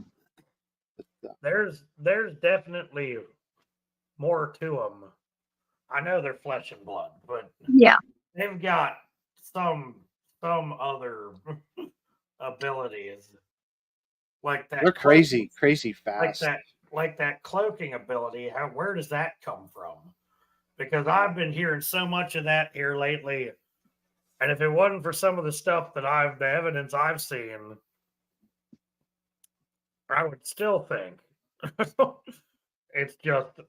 Right. There's definitely more to them. I know they're flesh and blood, but Yeah. they've got some other abilities like that. They're crazy Like fast. that cloaking ability. Where does that come from? Because I've been hearing so much of that here lately, and if it wasn't for some of the stuff the evidence I've seen, I would still think it's just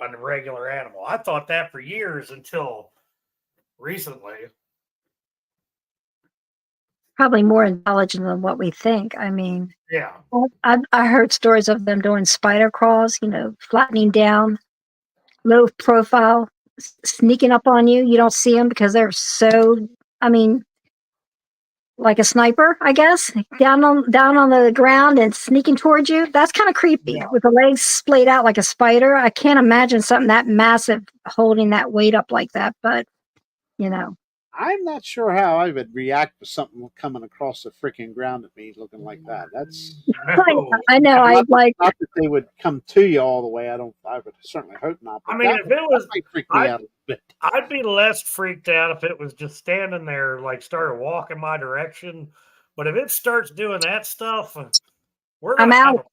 a regular animal. I thought that for years until recently. Probably more intelligent than what we think. I mean, Yeah. I heard stories of them doing spider crawls, flattening down, low profile, sneaking up on you. You don't see them because they're so, I mean, like a sniper, I guess, down on the ground and sneaking towards you. That's kind of creepy Yeah. with the legs splayed out like a spider. I can't imagine something that massive holding that weight up like that, but I'm not sure how I would react with something coming across the freaking ground at me looking like that. That's No. I know. I like. not that they would come to you all the way. I would certainly hope not. But I mean, if it was, that might freak me out a bit. I'd be less freaked out if it was just standing there, like started walking my direction. But if it starts doing that stuff, we're I'm gonna have out.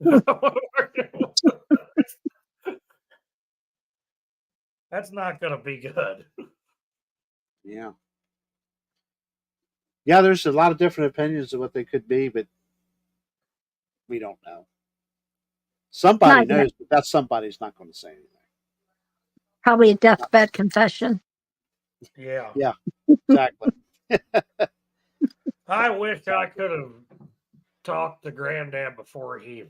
a problem. That's not gonna be good. Yeah. Yeah, there's a lot of different opinions of what they could be, but we don't know. Somebody Not yet. knows, but that somebody's not going to say anything. Probably a deathbed confession. Yeah. Yeah, exactly. I wish I could have talked to Granddad before he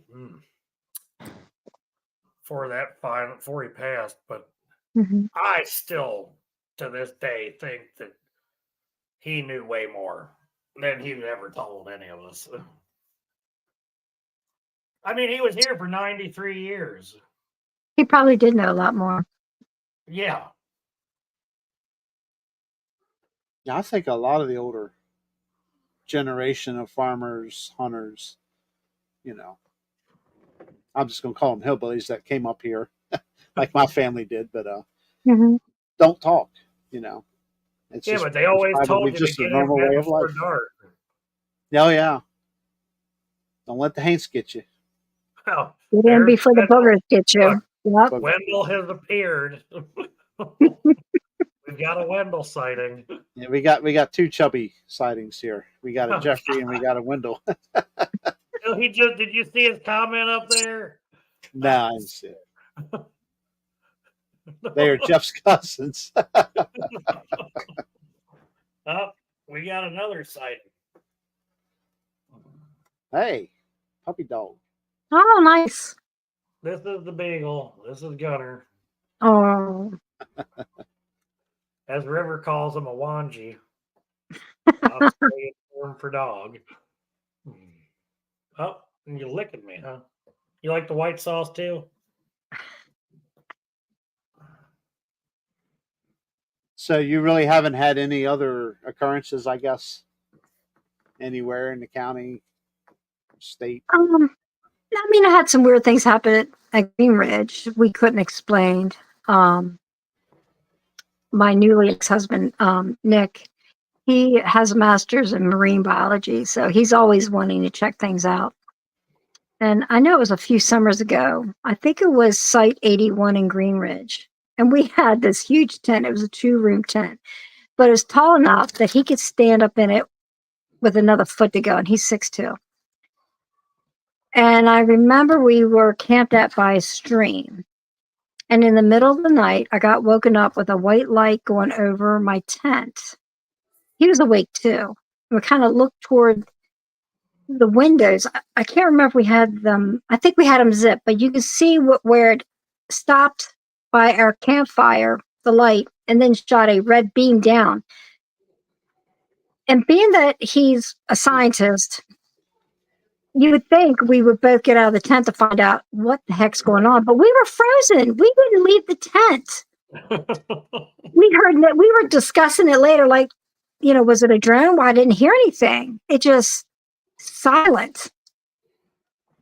passed, but Mhm. I still, to this day, think that he knew way more than he ever told any of us. I mean, he was here for 93 years. He probably did know a lot more. Yeah. Yeah, I think a lot of the older generation of farmers, hunters, I'm just going to call them hillbillies that came up here, like my family did, but Mhm. don't talk. It's Yeah, just, but they always it's probably told you to just a get in normal bed way of before life. dark. Oh yeah, don't let the haints get you. Well, Get in there's before the boogers get you. Look, Yep. Wendell has appeared. We've got a Wendell sighting. Yeah, we got two chubby sightings here. We got a Jeffrey and we got a Wendell. So did you see his comment up there? No, I didn't see it. They are Jeff's cousins. Oh, we got another sighting. Hey, puppy dog. Oh, nice. This is the Beagle. This is Gunner. Oh, As River calls him, a wanji. I'll say it for dog. Oh, and you're licking me, huh? You like the white sauce too? So you really haven't had any other occurrences, I guess, anywhere in the county, state? I mean, I had some weird things happen at Green Ridge we couldn't explain. my newly ex-husband, Nick, he has a master's in marine biology, so he's always wanting to check things out. And I know it was a few summers ago. I think it was Site 81 in Green Ridge. And we had this huge tent. It was a 2-room tent, but it was tall enough that he could stand up in it with another foot to go. And he's 6'2". And I remember we were camped out by a stream. And in the middle of the night, I got woken up with a white light going over my tent. He was awake too. We kind of looked toward the windows. I can't remember if we had them. I think we had them zipped, but you could see where it stopped by our campfire, the light, and then shot a red beam down. And being that he's a scientist, you would think we would both get out of the tent to find out what the heck's going on. But we were frozen. We didn't leave the tent. We heard that we were discussing it later, like, was it a drone? Well, I didn't hear anything. It just silent,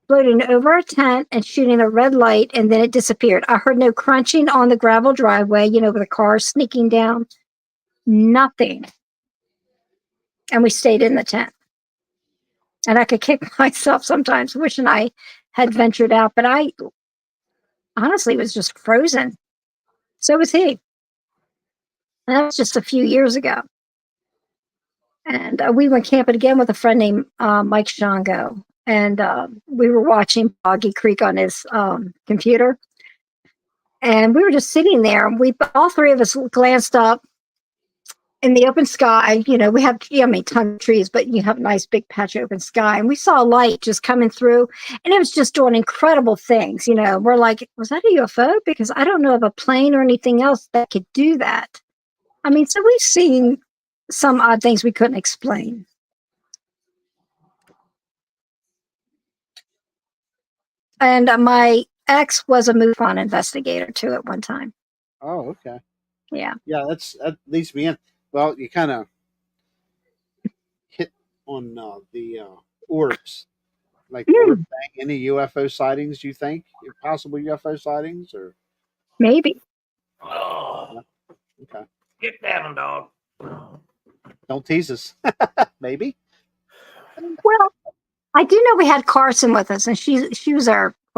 floating over a tent and shooting a red light, and then it disappeared. I heard no crunching on the gravel driveway, with the car sneaking down. Nothing. And we stayed in the tent. And I could kick myself sometimes wishing I had ventured out, but I honestly was just frozen. So was he. And that was just a few years ago. And we went camping again with a friend named Mike Shango. And we were watching Boggy Creek on his computer. And we were just sitting there. And all three of us glanced up in the open sky. We have, ton of trees, but you have a nice big patch of open sky. And we saw a light just coming through. And it was just doing incredible things. We're like, was that a UFO? Because I don't know of a plane or anything else that could do that. So we've seen some odd things we couldn't explain. And my ex was a MUFON investigator too at one time. Oh, okay. Yeah. Yeah, that leads me in. Well, you kind of hit on the orbs, like orb thing. Any UFO sightings? You think possible UFO sightings, or maybe? Oh, okay. Get down, dog. Don't tease us. Maybe. Well, I do know we had Carson with us, and she was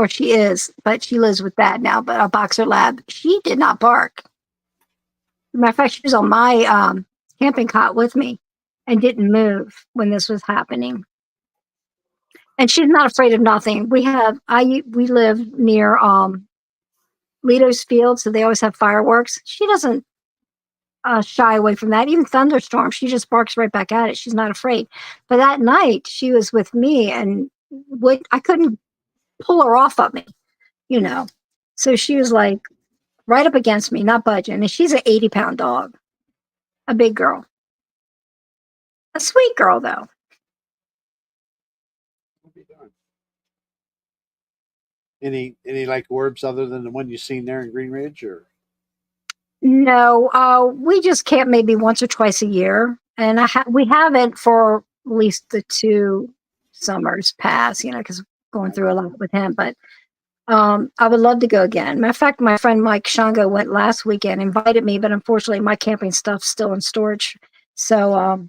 she is, but she lives with Dad now, but a boxer lab. She did not bark. As a matter of fact, she was on my camping cot with me and didn't move when this was happening. And she's not afraid of nothing. We live near Lito's Field, so they always have fireworks. She doesn't shy away from that. Even thunderstorms, she just barks right back at it. She's not afraid. But that night, she was with me, and I couldn't pull her off of me, So she was like right up against me, not budging. And she's an 80-pound dog, a big girl, a sweet girl though. Any like orbs other than the one you seen there in Green Ridge, or? No, we just camp maybe once or twice a year, and we haven't for at least the 2 summers past, because going through a lot with him. But I would love to go again. Matter of fact, my friend Mike Shango went last weekend, invited me, but unfortunately my camping stuff's still in storage. So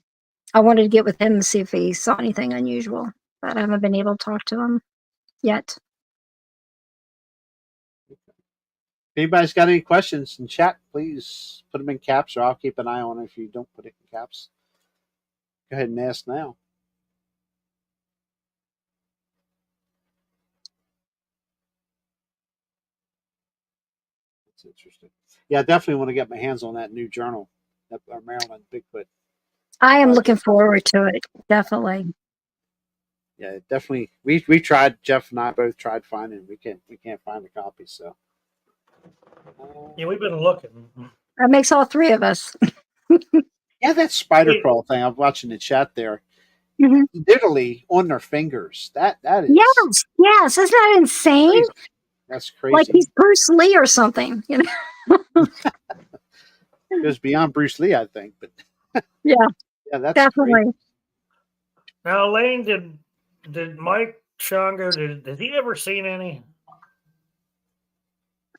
I wanted to get with him and see if he saw anything unusual, but I haven't been able to talk to him yet. If anybody's got any questions in chat, please put them in caps, or I'll keep an eye on it if you don't put it in caps. Go ahead and ask now. That's interesting. Yeah, I definitely want to get my hands on that new journal, our Maryland Bigfoot. I am looking forward to it. Definitely. Yeah, definitely. We tried. Jeff and I both tried finding. We can't find the copy. So. Yeah, we've been looking. That makes all 3 of us. Yeah, that spider crawl thing. I'm watching the chat there. Mm-hmm. Literally on their fingers. That is. Yes. Isn't that insane? Crazy. That's crazy. Like he's Bruce Lee or something, It goes beyond Bruce Lee, I think. But yeah, that's definitely. Crazy. Now, Elaine, did Mike Shango, did he ever seen any?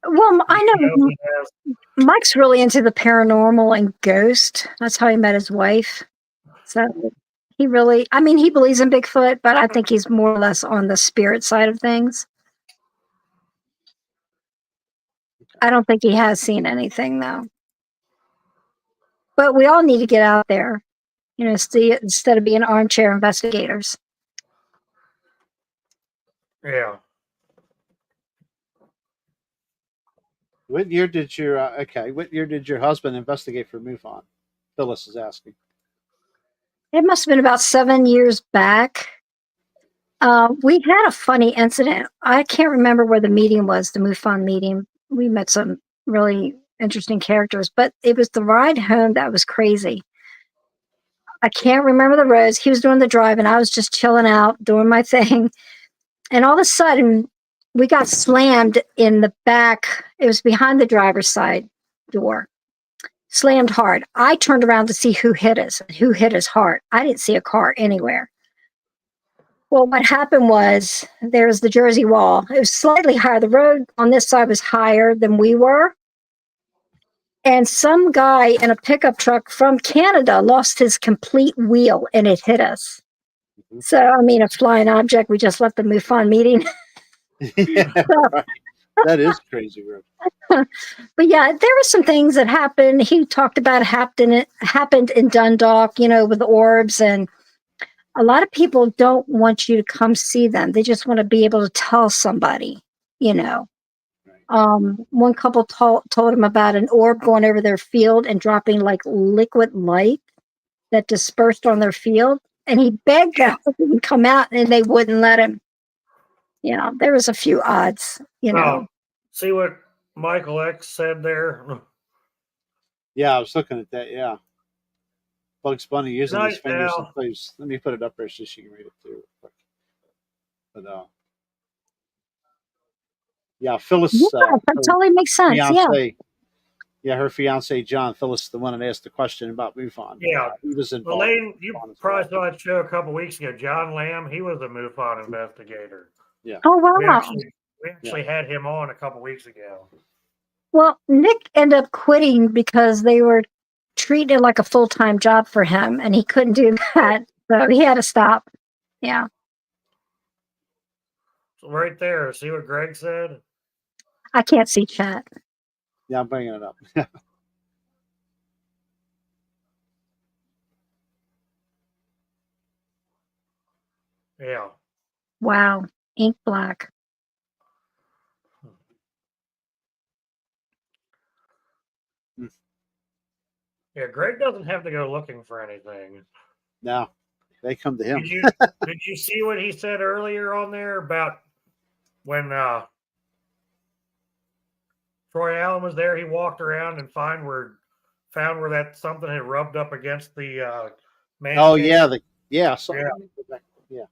Well, I know He has- Mike's really into the paranormal and ghost. That's how he met his wife. So he really, I mean, he believes in Bigfoot, but I think he's more or less on the spirit side of things. I don't think he has seen anything though. But we all need to get out there, see it instead of being armchair investigators. Yeah. What year did your What year did your husband investigate for MUFON? Phyllis is asking. It must have been about 7 years back. We had a funny incident. I can't remember where the meeting was, the MUFON meeting. We met some really interesting characters, but it was the ride home that was crazy. I can't remember the roads. He was doing the drive, and I was just chilling out, doing my thing. And all of a sudden, we got slammed in the back. It was behind the driver's side door. Slammed hard. I turned around to see who hit us, who hit us hard. I didn't see a car anywhere. Well, what happened was there was the Jersey Wall. It was slightly higher. The road on this side was higher than we were. And some guy in a pickup truck from Canada lost his complete wheel and it hit us. Mhm. So, I mean, a flying object. We just left the MUFON meeting. Yeah, right. That is crazy, Rick. But yeah, there were some things that happened. He talked about happened in Dundalk, with the orbs, and a lot of people don't want you to come see them. They just want to be able to tell somebody, you know. Right. One couple told him about an orb going over their field and dropping like liquid light that dispersed on their field, and he begged them to come out, and they wouldn't let him. There was a few odds, Oh, see what Michael X said there? Yeah, I was looking at that. Yeah, Bugs Bunny using his Night fingers and now. toes. Let me put it up there so she can read it too. Real quick. But yeah, Phyllis, Yeah, that her totally makes sense. Yeah. fiance, her fiance John Phyllis, the one that asked the question about MUFON. Yeah. He was involved. Elaine, in you MUFON as probably well. saw that show a couple weeks ago. John Lamb, he was a MUFON investigator. Yeah, Oh We wow. actually had him on a couple weeks ago. Well, Nick ended up quitting because they were treating it like a full-time job for him, and he couldn't do that, so he had to stop. Yeah. So right there, see what Greg said? I can't see chat. yeah, I'm bringing it up. Yeah. Wow. Ink black. Yeah, Greg doesn't have to go looking for anything. Now they come to him. Did you see what he said earlier on there about when Troy Allen was there? He walked around and found where that something had rubbed up against the man Oh cave. yeah, so, Yeah. let me go back. Yeah,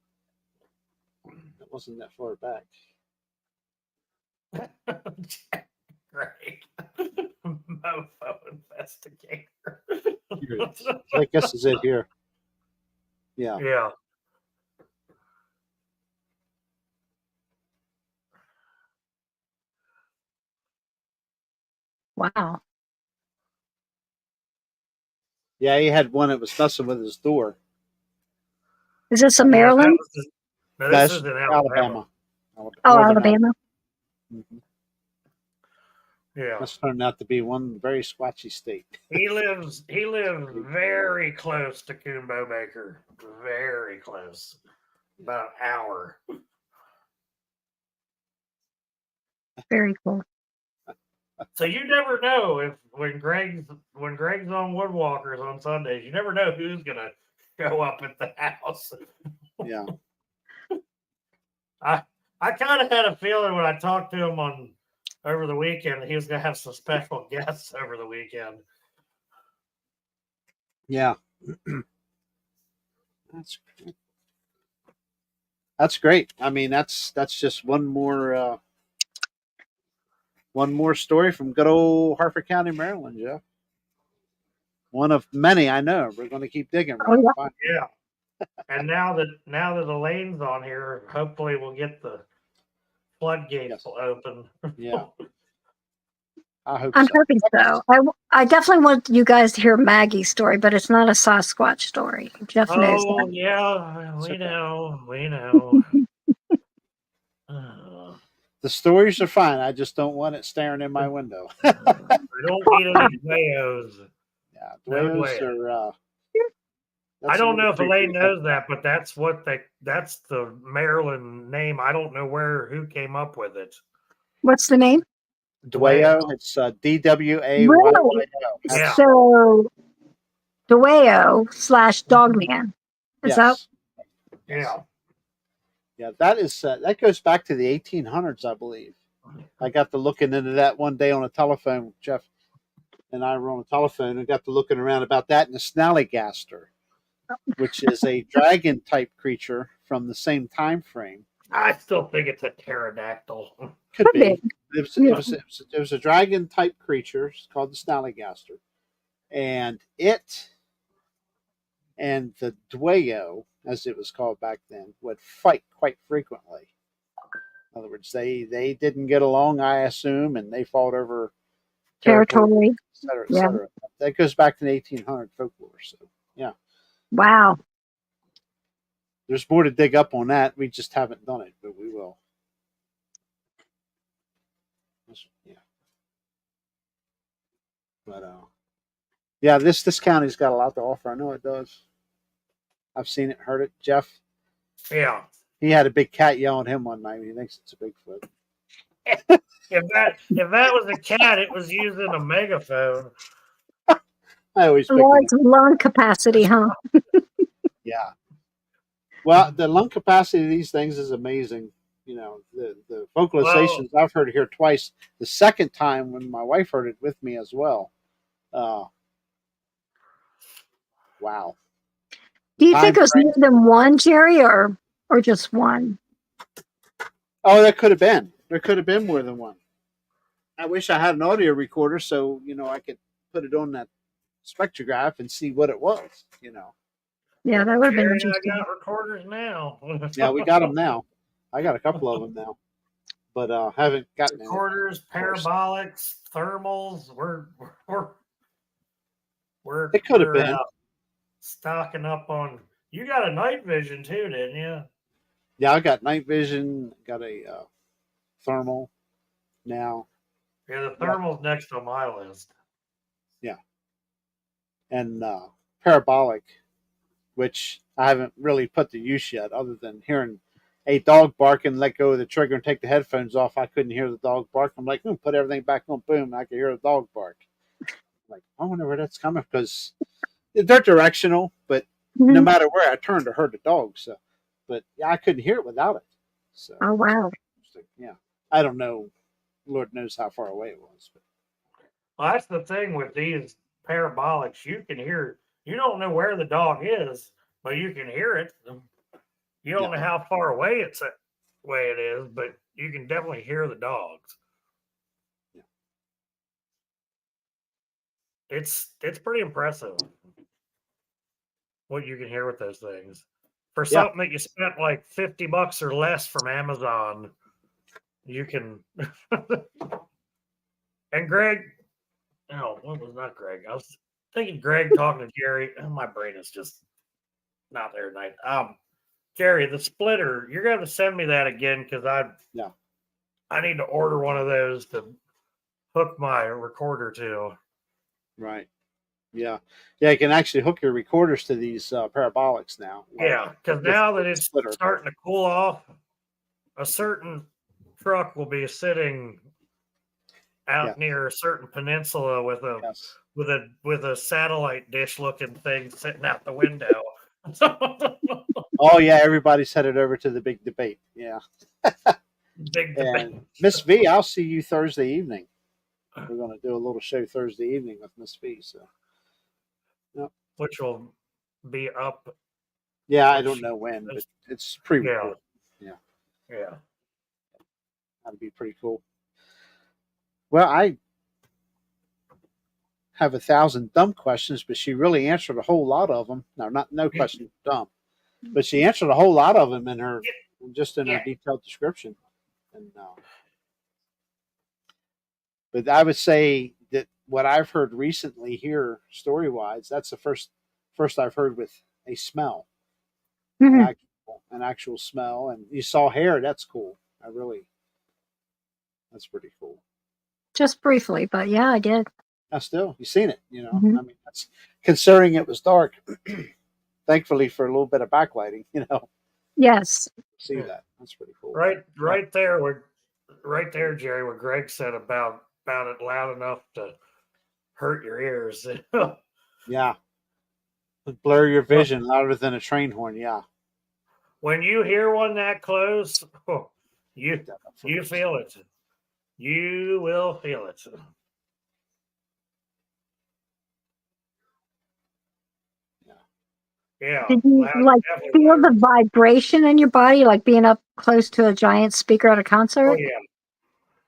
that wasn't that far back. Great. Mofo investigator. Here it is. I guess is it here. Yeah, Yeah. Wow. yeah. He had one that was messing with his door. Is this a No, Maryland? this That's is in Alabama. Oh, Northern Alabama. Mhm. Yeah. That's turned out to be one very squatchy state. He lives very close to Coombo Baker. Very close. About an hour. Very cool. So you never know if when Greg's on Woodwalkers on Sundays, you never know who's gonna show up at the house. Yeah, I kind of had a feeling when I talked to him over the weekend that he was gonna have some special guests over the weekend. yeah. That's great. I mean, that's just one more story from good old Harford County, Maryland, Jeff. One of many I know. We're going to keep digging. We're Oh, gonna yeah. find- Yeah. And now that Elaine's on here, hopefully we'll get the floodgates Yes. open. Yeah. I hope I'm so. hoping so. I definitely want you guys to hear Maggie's story, but it's not a Sasquatch story. Jeff knows Oh that. yeah, It's we okay. know, we know. Uh, The stories are fine. I just don't want it staring in my window. I don't need any dwayos. Yeah, No dwayos dwayos. are. I That's a don't little know if creepy Elaine to think knows that, but that's the Maryland name. I don't know who came up with it. What's the name? Dwayo. It's DWAYYO. Really? Yeah, So Dwayyo / Dogman. Is that Yes. yeah. Yeah, that is that goes back to the 1800s, I believe. I got to looking into that one day on a telephone. Jeff and I were on a telephone and got to looking around about that and the snallygaster, which is a dragon type creature from the same time frame. I still think it's a pterodactyl. Could could be? be. It was, it Yeah. was, it was, it was a dragon type creature called the snallygaster, and it and the Dwayo, as it was called back then, would fight quite frequently. In other words, they didn't get along, I assume, and they fought over territory, Territory. et cetera, et Yeah. cetera. That goes back to the 1800 folklore. So, yeah, Wow. there's more to dig up on that. We just haven't done it, but we will. Yeah, but yeah, this county's got a lot to offer. I know it does. I've seen it, heard it. Jeff, Yeah. he had a big cat yelling at him one night. He thinks it's a Bigfoot. If that was a cat, it was using a megaphone. I always pick Large him. lung capacity, huh? Yeah. Well, the lung capacity of these things is amazing. You know, the vocalizations I've heard it here twice. The second time when my wife heard it with me as well. Wow. Do you Time think it was frame. more than one, Jerry, or just one? Oh, that could have been. There could have been more than one. I wish I had an audio recorder so I could put it on that spectrograph and see what it was. Yeah, that would have been Jerry and I interesting. got recorders now. Yeah, we got them now. I got a couple of them now, but haven't gotten any. Recorders, parabolics, thermals. We're It could have been. Stocking up on. You got a night vision too, didn't you? Yeah, I got night vision. Got a thermal now. Yeah, the thermal's next on my list. Yeah, and parabolic, which I haven't really put to use yet, other than hearing a dog bark and let go of the trigger and take the headphones off. I couldn't hear the dog bark. I'm like, put everything back on. Boom, I could hear the dog bark. I'm like, I wonder where that's coming because they're directional, but no Mhm. matter where I turned, I heard the dog. So, but yeah, I couldn't hear it without it. So, Oh, wow. yeah, I don't know. Lord knows how far away it was. But. Well, that's the thing with these parabolics. You can hear. You don't know where the dog is, but you can hear it. You don't know how far away it's that way it is, but you can definitely hear the dogs. Yeah. It's pretty impressive what you can hear with those things. For something that you spent like $50 or less from Amazon, you can. And Greg, no, what was not Greg? I was thinking Greg talking to Jerry. Oh, my brain is just not there tonight. Jerry, the splitter, you're going to send me that again because I need to order one of those to hook my recorder to. Right. Yeah. Yeah, you can actually hook your recorders to these parabolics now. Yeah, because now that it's starting to cool off, a certain truck will be sitting out near a certain peninsula with a satellite dish looking thing sitting out the window. Oh yeah, everybody's headed over to the big debate. Yeah. Big debate. Miss V, I'll see you Thursday evening. We're going to do a little show Thursday evening with Miss V. So, which will be up. Yeah, I don't know when, but it's pre-recorded. Yeah. That'd be pretty cool. Well, I have 1,000 dumb questions, but she really answered a whole lot of them. No question dumb, but she answered a whole lot of them in her detailed description. And But I would say that what I've heard recently here, story wise, that's the first I've heard with a smell, Mhm. an actual smell. And you saw hair. That's cool. That's pretty cool. Just briefly, but yeah, I did. Now, still, you seen it. Mhm. I mean, that's considering it was dark. Thankfully, for a little bit of backlighting, Yes. see that. That's pretty cool. Right there, right there, Jerry, what Greg said about it loud enough to hurt your ears. Yeah. Would blur your vision louder than a train horn. Yeah. When you hear one that close, you Definitely. feel it. You will feel it. Yeah, Did you like definitely feel the louder. vibration in your body, like being up close to a giant speaker at a Oh concert? yeah,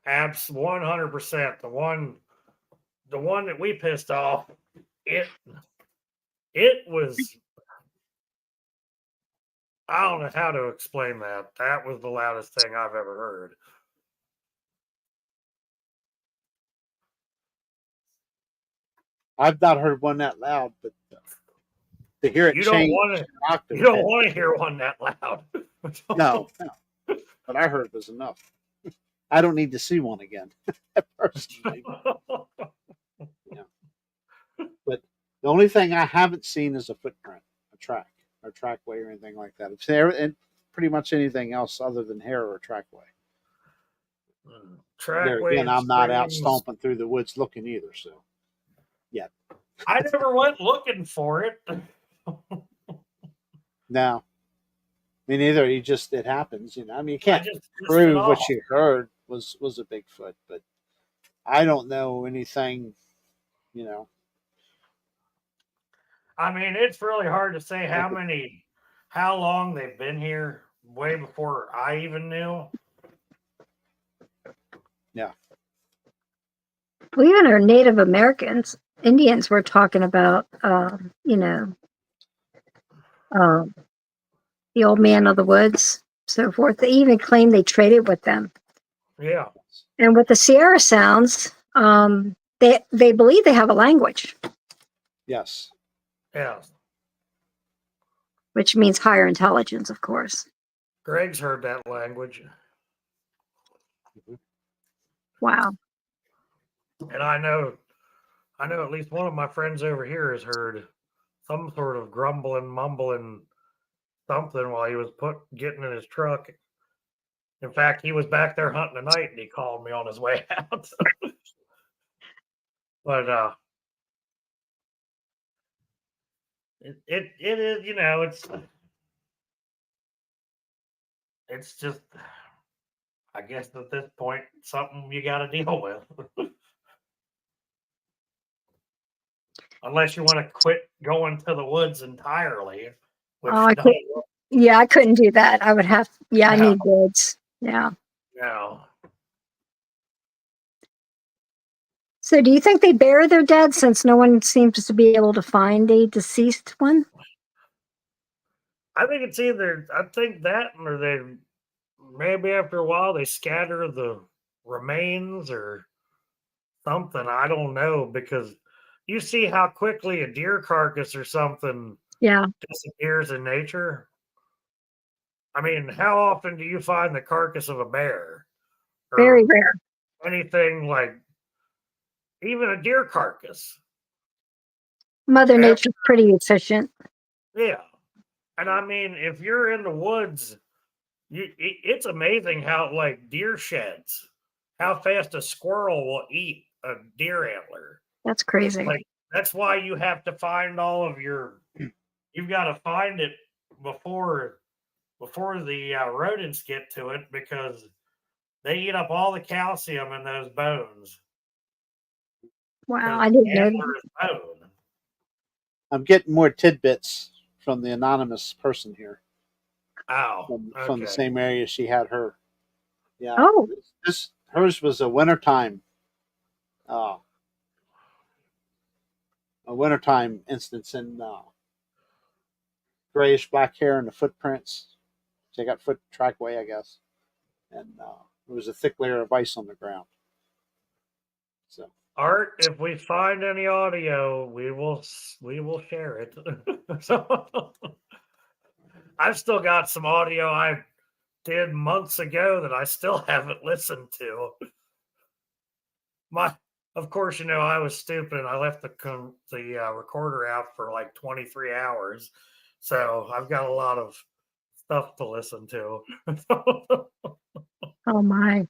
100%. The one that we pissed off, it was. I don't know how to explain that. That was the loudest thing I've ever heard. I've not heard one that loud, but to hear it You don't change want to. an octave. You don't want to hear one that loud. No. What I heard was enough. I don't need to see one again, personally. But the only thing I haven't seen is a footprint, a track, or trackway, or anything like that. It's there, and pretty much anything else other than hair or trackway. There Trackway again, and I'm not out streams. stomping through the woods looking either. So, yeah, I never went looking for it. no, me neither. It happens. I mean, you I can't just pissed it prove what off. you heard was a Bigfoot, but I don't know anything. You know, I mean, it's really hard to say like it, how long they've been here. Way before I even knew. yeah, Well, even our Native Americans, Indians, were talking about, um, the old man of the woods, so forth. They even claim they traded with them. Yeah, And with the Sierra Sounds, they believe they have a language, yes, yeah. which means higher intelligence, of course. Greg's heard that language, Wow. and I know at least one of my friends over here has heard some sort of grumbling, mumbling something while he was getting in his truck. In fact, he was back there hunting tonight, and he called me on his way out. But it is, it's just, I guess at this point, something you got to deal with. Unless you want to quit going to the woods entirely, which Oh, yeah, I couldn't do that. I would have, yeah, I no, need woods. Yeah. no. So do you think they bury their dead since no one seems to be able to find a deceased one? I think it's either, I think that, or they maybe after a while they scatter the remains or something. I don't know, because you see how quickly a deer carcass or something Yeah, disappears in nature. I mean, how often do you find the carcass of a bear very or rare. anything like even a deer carcass? Mother After, Nature's pretty efficient. yeah, and I mean, if you're in the woods, it's amazing how like deer sheds, how fast a squirrel will eat a deer antler. That's crazy. Like that's why you have to find all of your. You've got to find it before the rodents get to it, because they eat up all the calcium in those bones. Wow, Because I didn't know antler that. is bone. I'm getting more tidbits from the anonymous person here Oh, from the okay. same area she had her. Yeah, Oh, hers was uh, a wintertime instance in grayish black hair and the footprints. They got foot trackway, I guess, and there was a thick layer of ice on the ground. So Art, if we find any audio, we will share it. So I've still got some audio I did months ago that I still haven't listened to. Of course, I was stupid and I left the recorder out for like 23 hours, so I've got a lot of stuff to listen to. Oh my.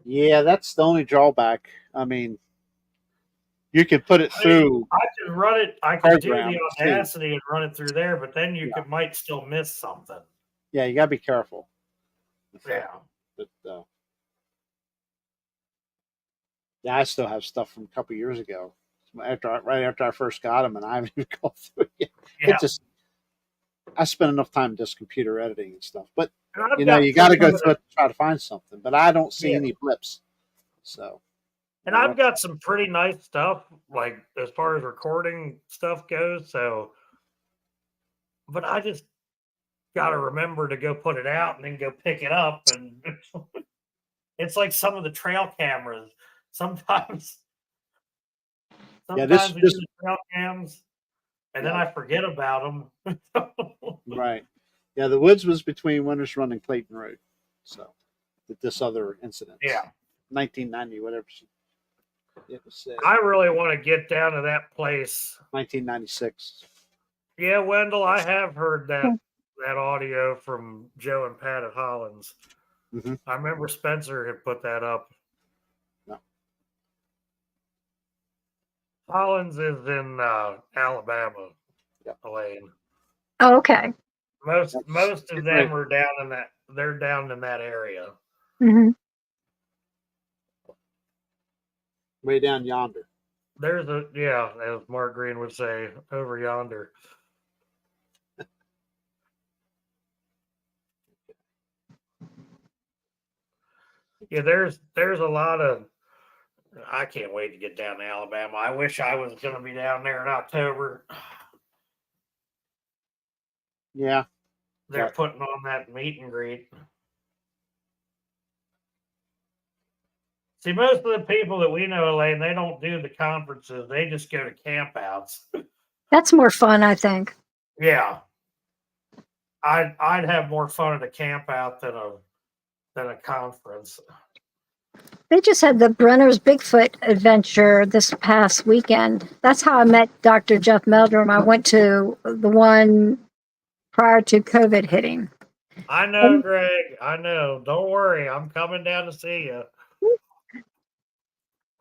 yeah, that's the only drawback. I mean, you could put it through I could run it. I could do program the too. Audacity and run it through there, but then Yeah. might still miss something. Yeah, you gotta be careful. with that. Yeah. But yeah, I still have stuff from a couple years ago. Right after I first got them, and I haven't even gone through it yet. Yeah. I spend enough time just computer editing and stuff. But And I've you got to go pretty through it to try to find something. But I don't see Yeah. any blips. So, And I've got some pretty nice stuff, like as far as recording stuff goes. So, but I just got to remember to go put it out and then go pick it up. And it's like some of the trail cameras. Sometimes Yeah, we do the trail cams and then I forget about them. right. Yeah, the woods was between Winters Run and Clayton Road. So, with this other incident. Yeah. 1990, whatever it was said. I really want to get down to that place. 1996. Yeah, Wendell, I have heard that audio from Joe and Pat at Hollins. Mhm. I remember Spencer had put that up. No. Hollins is in Alabama, Yep. Elaine. Oh, okay. Most of them right. are down in that. They're down in that area. Hmm. Way down yonder. There's as Mark Green would say, over yonder. Yeah, there's a lot of. I can't wait to get down to Alabama. I wish I was going to be down there in October. Yeah. They're Right. putting on that meet and greet. See, most of the people that we know, Elaine, they don't do the conferences. They just go to campouts. That's more fun, I think. Yeah. I'd have more fun at a camp out than a conference. They just had the Brenner's Bigfoot adventure this past weekend. That's how I met Dr. Jeff Meldrum. I went to the one prior to COVID hitting. I know, Greg. I know. Don't worry. I'm coming down to see you.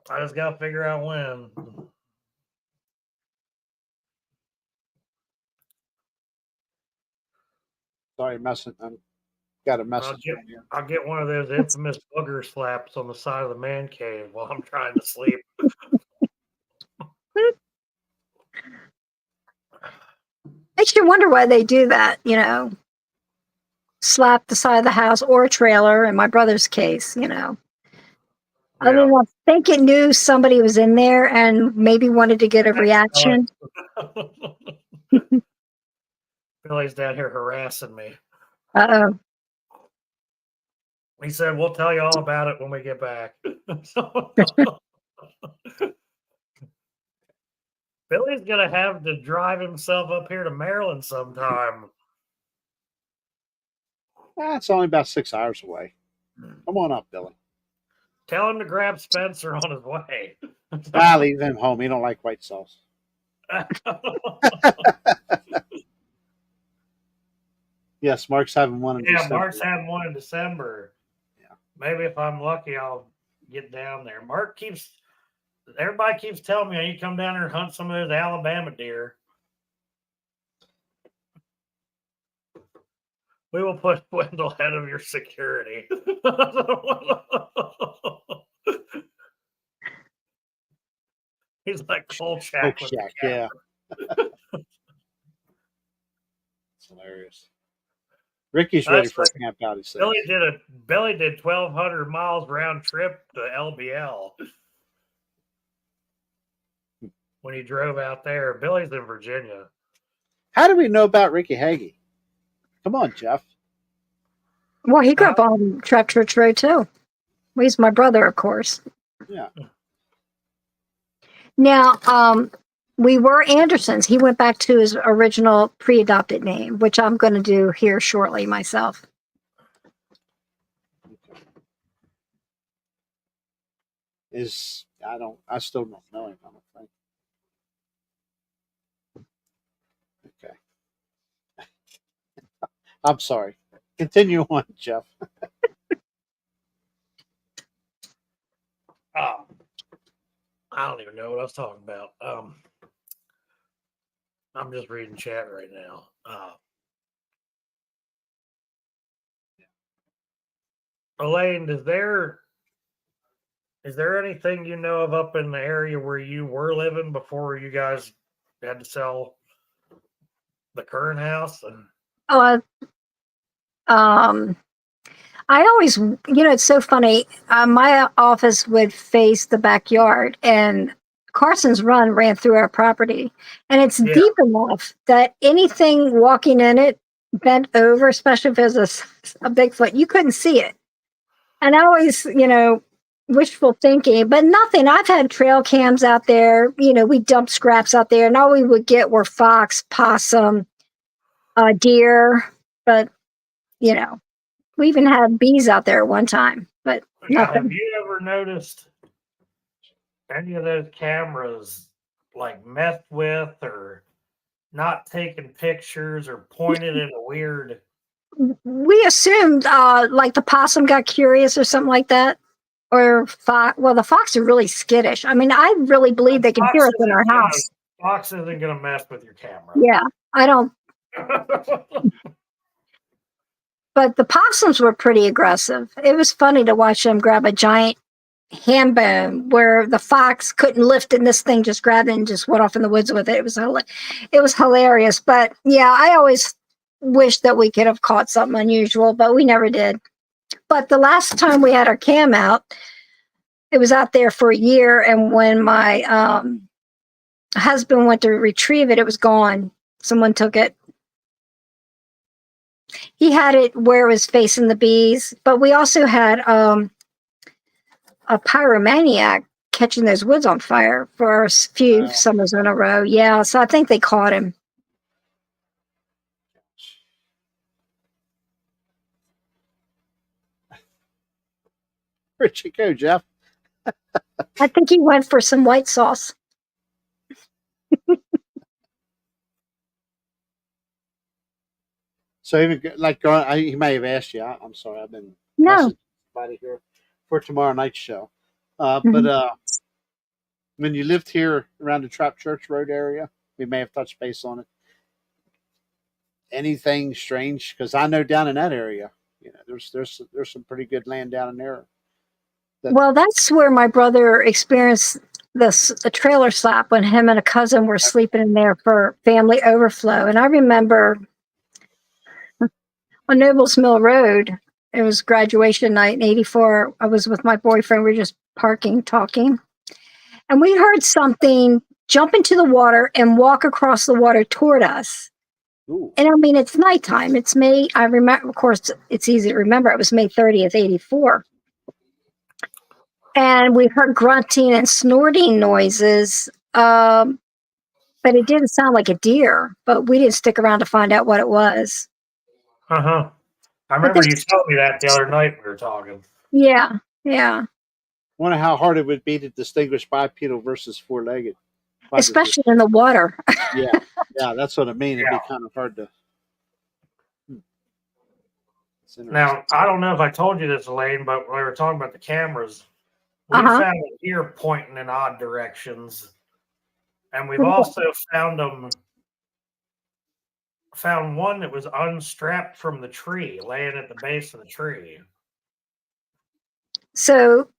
I just got to figure out when. Sorry, messing. I've got a message. I'll get one of those infamous booger slaps on the side of the man cave while I'm trying to sleep. Makes you wonder why they do that, slap the side of the house or a trailer in my brother's case, I mean, I think it knew somebody was in there and maybe wanted to get a reaction. Billy's down here harassing me. Uh-oh. He said, we'll tell you all about it when we get back. Billy's going to have to drive himself up here to Maryland sometime. It's only about 6 hours away. Come on up, Billy. Tell him to grab Spencer on his way. I'll leave him home. He don't like white sauce. Yes, Mark's having one in December. Mark's having one in December. Yeah. Maybe if I'm lucky, I'll get down there. Everybody keeps telling me, you come down there and hunt some of those Alabama deer. We will put Wendell ahead of your security. He's like Kolchak. Yeah. It's hilarious. Ricky's ready for a camp out, he says. Billy did 1,200 miles round trip to LBL when he drove out there. Billy's in Virginia. How do we know about Ricky Hagee? Come on, Jeff. Well, he grew up on Trap Church Road, too. Well, he's my brother, of course. Yeah. Now, we were Andersons. He went back to his original pre-adopted name, which I'm going to do here shortly myself. I still don't know him, I don't think. Okay. I'm sorry. Continue on, Jeff. I don't even know what I was talking about. I'm just reading chat right now. Elaine, is there anything you know of up in the area where you were living before you guys had to sell the current house? Oh, I always, it's so funny. My office would face the backyard, and Carson's Run ran through our property, and it's Yeah. deep enough that anything walking in it bent over, especially if it was a Bigfoot, you couldn't see it. And I always, wishful thinking, but nothing. I've had trail cams out there. We dumped scraps out there, and all we would get were fox, possum, deer, but we even had bees out there at one time, but Now, have nothing. you ever noticed any of those cameras like messed with or not taking pictures or pointed at a weird? We assumed like the possum got curious or something like that, or fox. Well, the fox are really skittish. I mean, I really believe they can hear us in our house. Fox isn't gonna mess with your camera. Yeah, I don't. But the possums were pretty aggressive. It was funny to watch them grab a giant ham bone where the fox couldn't lift it, and this thing just grabbed it and just went off in the woods with it. It was hilarious. But yeah, I always wish that we could have caught something unusual, but we never did. But the last time we had our cam out, it was out there for a year, and when my husband went to retrieve it, it was gone. Someone took it. He had it where it was facing the bees, but we also had a pyromaniac catching those woods on fire for a few summers in a row. Yeah, so I think they caught him. Where'd you go, Jeff? I think he went for some white sauce. So even like he may have asked you. I'm sorry, I've been No. somebody here for tomorrow night's show. Mhm. But when you lived here around the Trap Church Road area, we may have touched base on it. Anything strange? Because I know down in that area, there's some pretty good land down in there. Well, that's where my brother experienced a trailer slap when him and a cousin were sleeping in there for family overflow. And I remember on Nobles Mill Road, it was graduation night in '84. I was with my boyfriend. We were just parking, talking. And we heard something jump into the water and walk across the water toward us. Ooh. And I mean, it's nighttime. It's May. I remember, of course, it's easy to remember. It was May 30th, '84. And we heard grunting and snorting noises. But it didn't sound like a deer, but we didn't stick around to find out what it was. I remember you told me that the other night we were talking. Yeah, yeah. Wonder how hard it would be to distinguish bipedal versus four-legged. Especially in the water. Yeah, that's what I mean. It'd be kind of hard to. Now, I don't know if I told you this, Elaine, but when we were talking about the cameras, we found a deer pointing in odd directions. And we've also found one that was unstrapped from the tree, laying at the base of the tree. So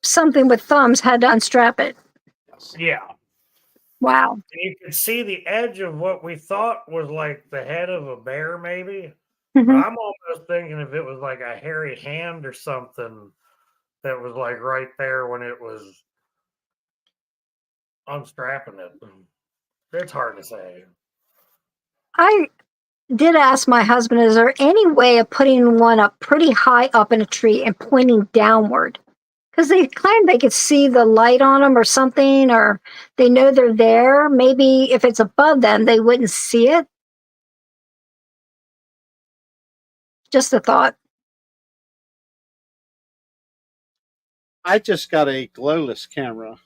something with thumbs had to unstrap it. Yeah. Wow. And you could see the edge of what we thought was like the head of a bear, maybe. Mm-hmm. But I'm almost thinking if it was like a hairy hand or something that was like right there when it was unstrapping it. It's hard to say. did ask my husband, is there any way of putting one up pretty high up in a tree and pointing downward? Because they claim they could see the light on them or something, or they know they're there. Maybe if it's above them, they wouldn't see it. Just a thought. I just got a glowless camera.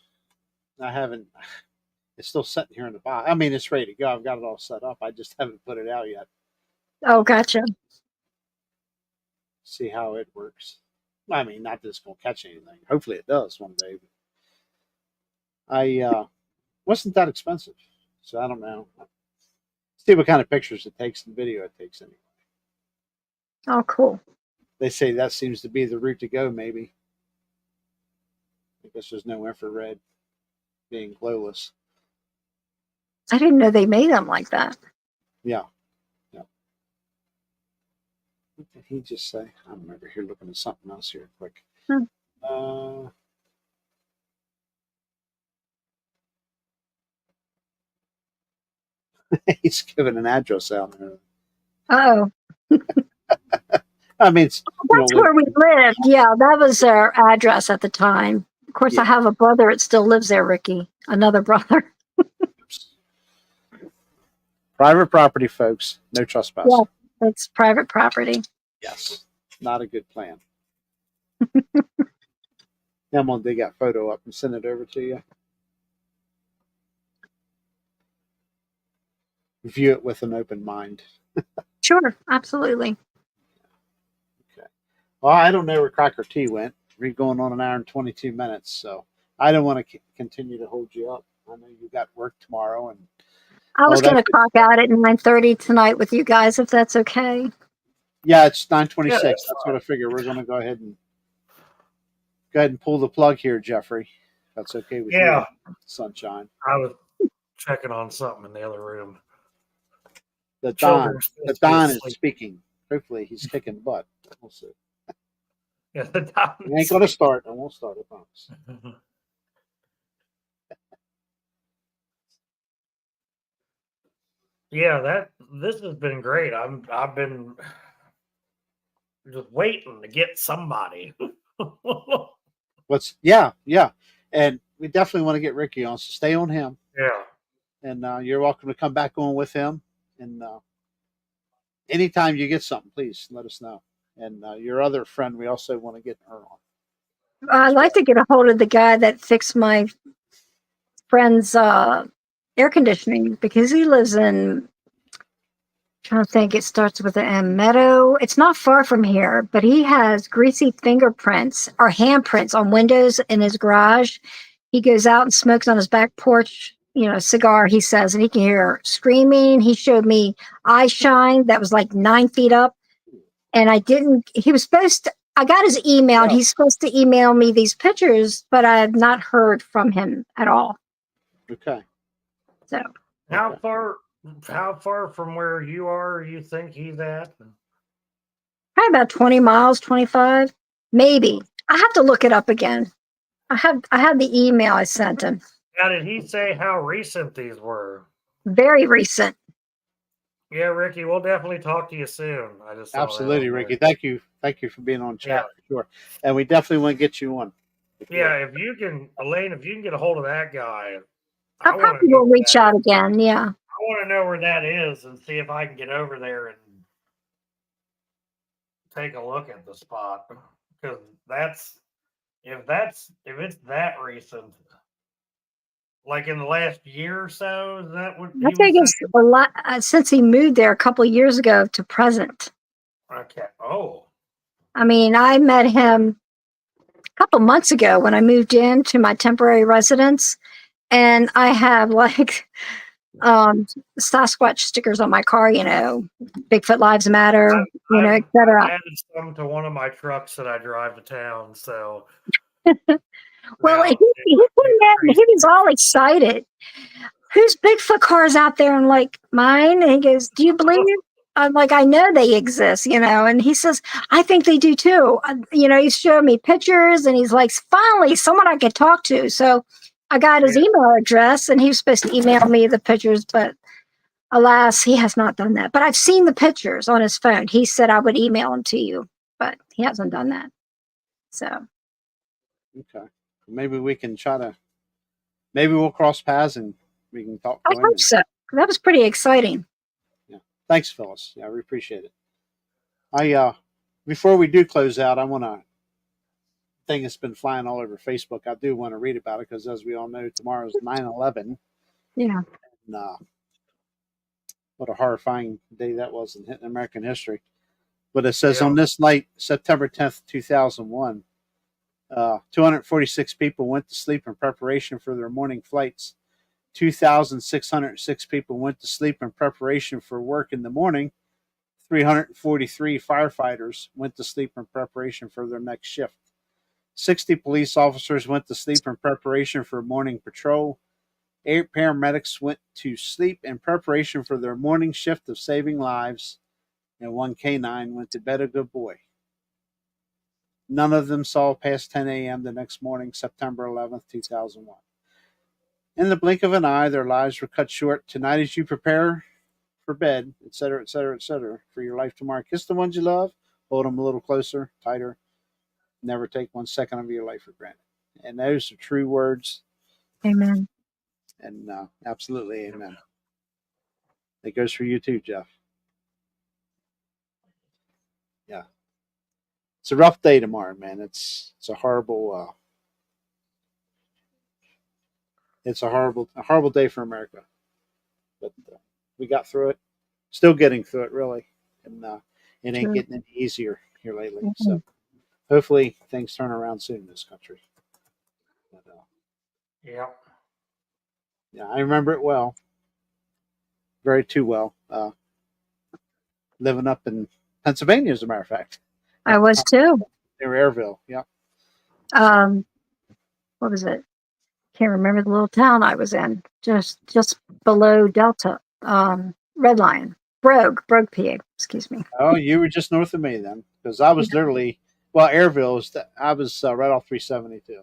I haven't. It's still sitting here in the box. I mean, it's ready to go. I've got it all set up. I just haven't put it out yet. Oh, gotcha. See how it works. I mean, not that it's going to catch anything. Hopefully, it does one day. But I wasn't that expensive, so I don't know. See what kind of pictures it takes and video it takes anyway. Oh, cool. They say that seems to be the route to go. Maybe. I guess there's no infrared being glowless. I didn't know they made them like that. Yeah. Yeah. What did he just say? I remember here looking at something else here quick. He's giving an address out. Oh, I mean, it's, that's where we lived. Yeah, that was our address at the time. Of course, Yeah. I have a brother that still lives there, Ricky. Another brother. private property, folks. No trespassing. Yeah, it's private property. Yes. Not a good plan. I'm going to dig that photo up and send it over to you. View it with an open mind. Sure, absolutely. Okay. Well, I don't know where Cracker Tea went. We're going on an hour and 22 minutes, so I don't want to continue to hold you up. I know you got work tomorrow, and I was that going to could- clock out at 9:30 tonight with you guys, if that's okay. yeah, it's 9:26. Yeah, that's that's what I figure. We're going to go ahead and pull the plug here, Jeffrey. That's okay with Yeah. you, Sunshine. I was checking on something in the other room. The Children Don is asleep. speaking. Hopefully, he's kicking butt. We'll see. Yeah, the Don It ain't going to start. I won't start. I promise. Yeah, this has been great. I've been just waiting to get somebody. Yeah, and we definitely want to get Ricky on. So stay on him, Yeah. and you're welcome to come back on with him. And anytime you get something, please let us know. And your other friend, we also want to get her on. I'd like to get a hold of the guy that fixed my friend's air conditioning, because he lives in, trying to think, it starts with an M, Meadow. It's not far from here, but he has greasy fingerprints or handprints on windows in his garage. He goes out and smokes on his back porch, a cigar, he says, and he can hear screaming. He showed me eye shine that was like 9 feet up. And he was supposed to, I got his email. Yeah. He's supposed to email me these pictures, but I have not heard from him at all. Okay. So How far from where you are you think he's at? probably about 20 miles, 25, maybe. I have to look it up again. I have the email I sent him. Now, did he say how recent these were? Very recent. Yeah, Ricky, we'll definitely talk to you soon. I just saw that Absolutely, on there. Ricky. Thank you for being on chat. Yeah. For sure. And we definitely want to get you on. Yeah, if you can, Elaine, if you can get a hold of that guy, I wanna probably know will where reach that- out again. Yeah. I want to know where that is and see if I can get over there and take a look at the spot, because if it's that recent, like in the last year or so, is that what I he think was it's a lot since he moved there a couple of years ago to present. saying? Okay. Oh, I mean, I met him a couple months ago when I moved into my temporary residence, and I have like Sasquatch stickers on my car, Bigfoot Lives Matter, I've etc. added some to one of my trucks that I drive to town. So, Well, now, he came in and he was all excited. Whose Bigfoot cars out there? I'm like, mine. And he goes, do you believe it? I'm like, I know they exist, and he says, I think they do too. He's showing me pictures and he's like, finally, someone I could talk to. So I got his email address and he was supposed to email me the pictures, but Alas, he has not done that. But I've seen the pictures on his phone. He said I would email them to you, but he hasn't done that. So Okay. Maybe we can try to. Maybe we'll cross paths and we can talk I to him. hope so. That was pretty exciting. Thanks, Phyllis. Yeah, we appreciate it. Before we do close out, I want to thing that's been flying all over Facebook. I do want to read about it because, as we all know, tomorrow's 9/11. Yeah. And, what a horrifying day that was in American history. But it says on this night, September 10th, 2001, 246 people went to sleep in preparation for their morning flights. 2,606 people went to sleep in preparation for work in the morning. 343 firefighters went to sleep in preparation for their next shift. 60 police officers went to sleep in preparation for morning patrol. 8 paramedics went to sleep in preparation for their morning shift of saving lives. And 1 canine went to bed a good boy. None of them saw past 10 a.m. the next morning, September 11th, 2001. In the blink of an eye, their lives were cut short. Tonight, as you prepare for bed, etc., etc., etc., for your life tomorrow, kiss the ones you love, hold them a little closer, tighter. Never take 1 second of your life for granted. And those are true words. Amen. And absolutely amen. It goes for you too, Jeff. Yeah. It's a rough day tomorrow, man. It's a horrible it's a horrible day for America. But we got through it. Still getting through it, really. And it ain't getting any easier here lately. Mm-hmm. So hopefully things turn around soon in this country. But, Yeah. yeah, I remember it well. Very too well. Living up in Pennsylvania, as a matter of fact. I was too. Near Airville, yeah. What was it? Can't remember the little town I was in. Just below Delta. Red Lion. Brogue, PA. Excuse me. Oh, you were just north of me then, because I was literally Airville is. I was right off 372.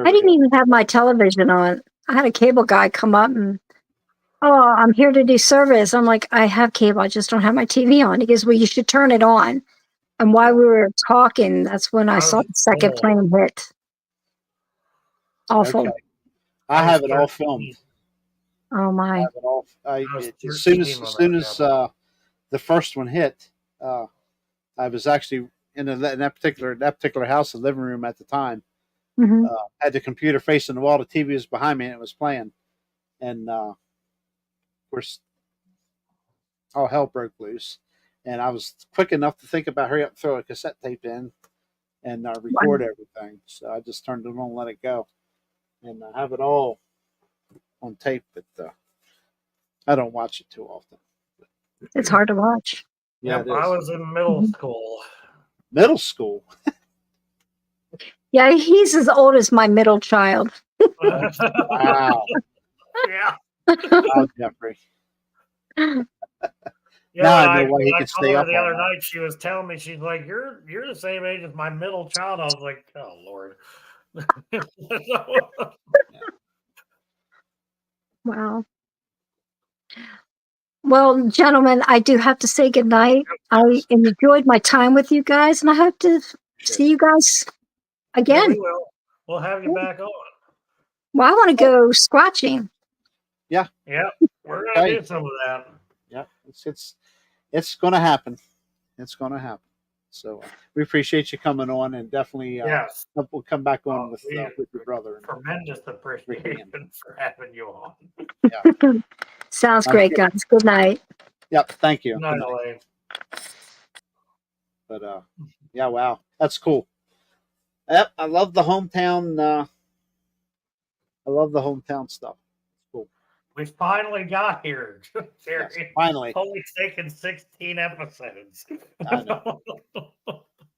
I didn't even have my television on. I had a cable guy come up and, oh, I'm here to do service. I'm like, I have cable. I just don't have my TV on. He goes, well, you should turn it on. And while we were talking, that's when I saw the second plane hit. Awful. Okay. I have it all filmed. Oh my! I have it all. As soon as the first one hit, I was actually in that particular house, the living room at the time. Mm-hmm. Had the computer facing the wall. The TV was behind me, and it was playing. And of course, all hell broke loose. And I was quick enough to think about hurry up and throw a cassette tape in and record everything. So I just turned it on and let it go. And I have it all on tape, but I don't watch it too often. It's hard to watch. Yeah, I was in middle school. Middle school? Yeah, he's as old as my middle child. Wow. Yeah. Wow, Jeffrey. Yeah, now I know why he could stay up the all other night. night. She was telling me, she's like, "You're the same age as my middle child." I was like, "Oh Lord." Wow. Well, gentlemen, I do have to say goodnight. I enjoyed my time with you guys, and I hope to see you guys again. Yeah, we will. We'll have you back on. Well, I want to go squatching. Yeah. Yeah, we're gonna do some of that. Yeah, it's going to happen. It's going to happen. So we appreciate you coming on, and definitely yes, we'll come back on with your brother. Tremendous appreciation for having you on. Yeah. Sounds great, guys. Good night. Yep. Thank you. Good night, Elaine. But yeah, wow, that's cool. Yep, I love the hometown. I love the hometown stuff. Cool. We finally got here. Yes, finally. Only taken 16 episodes. I know.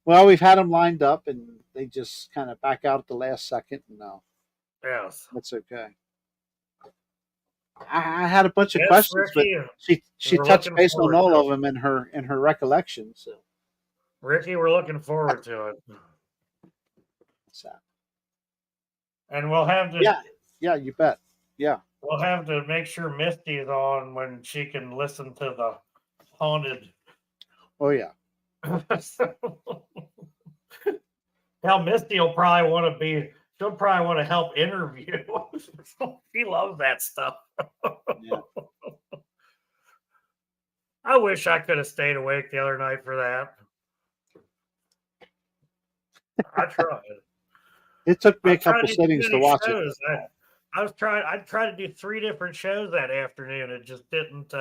Well, we've had them lined up, and they just kind of back out at the last second. No, yes, that's okay. I had a bunch of questions, Ricky, but she touched base on all of them in her recollection. So, Ricky, we're looking forward to it. So. And we'll have the yeah, you bet. Yeah, We'll have to make sure Misty is on when she can listen to the haunted. Oh yeah. Hell, Misty will probably want to be. She'll probably want to help interview. She loves that stuff. Yeah. I wish I could have stayed awake the other night for that. I tried. It took me I a tried couple to do too sittings to many watch it. shows. I was trying. I tried to do 3 different shows that afternoon. It just didn't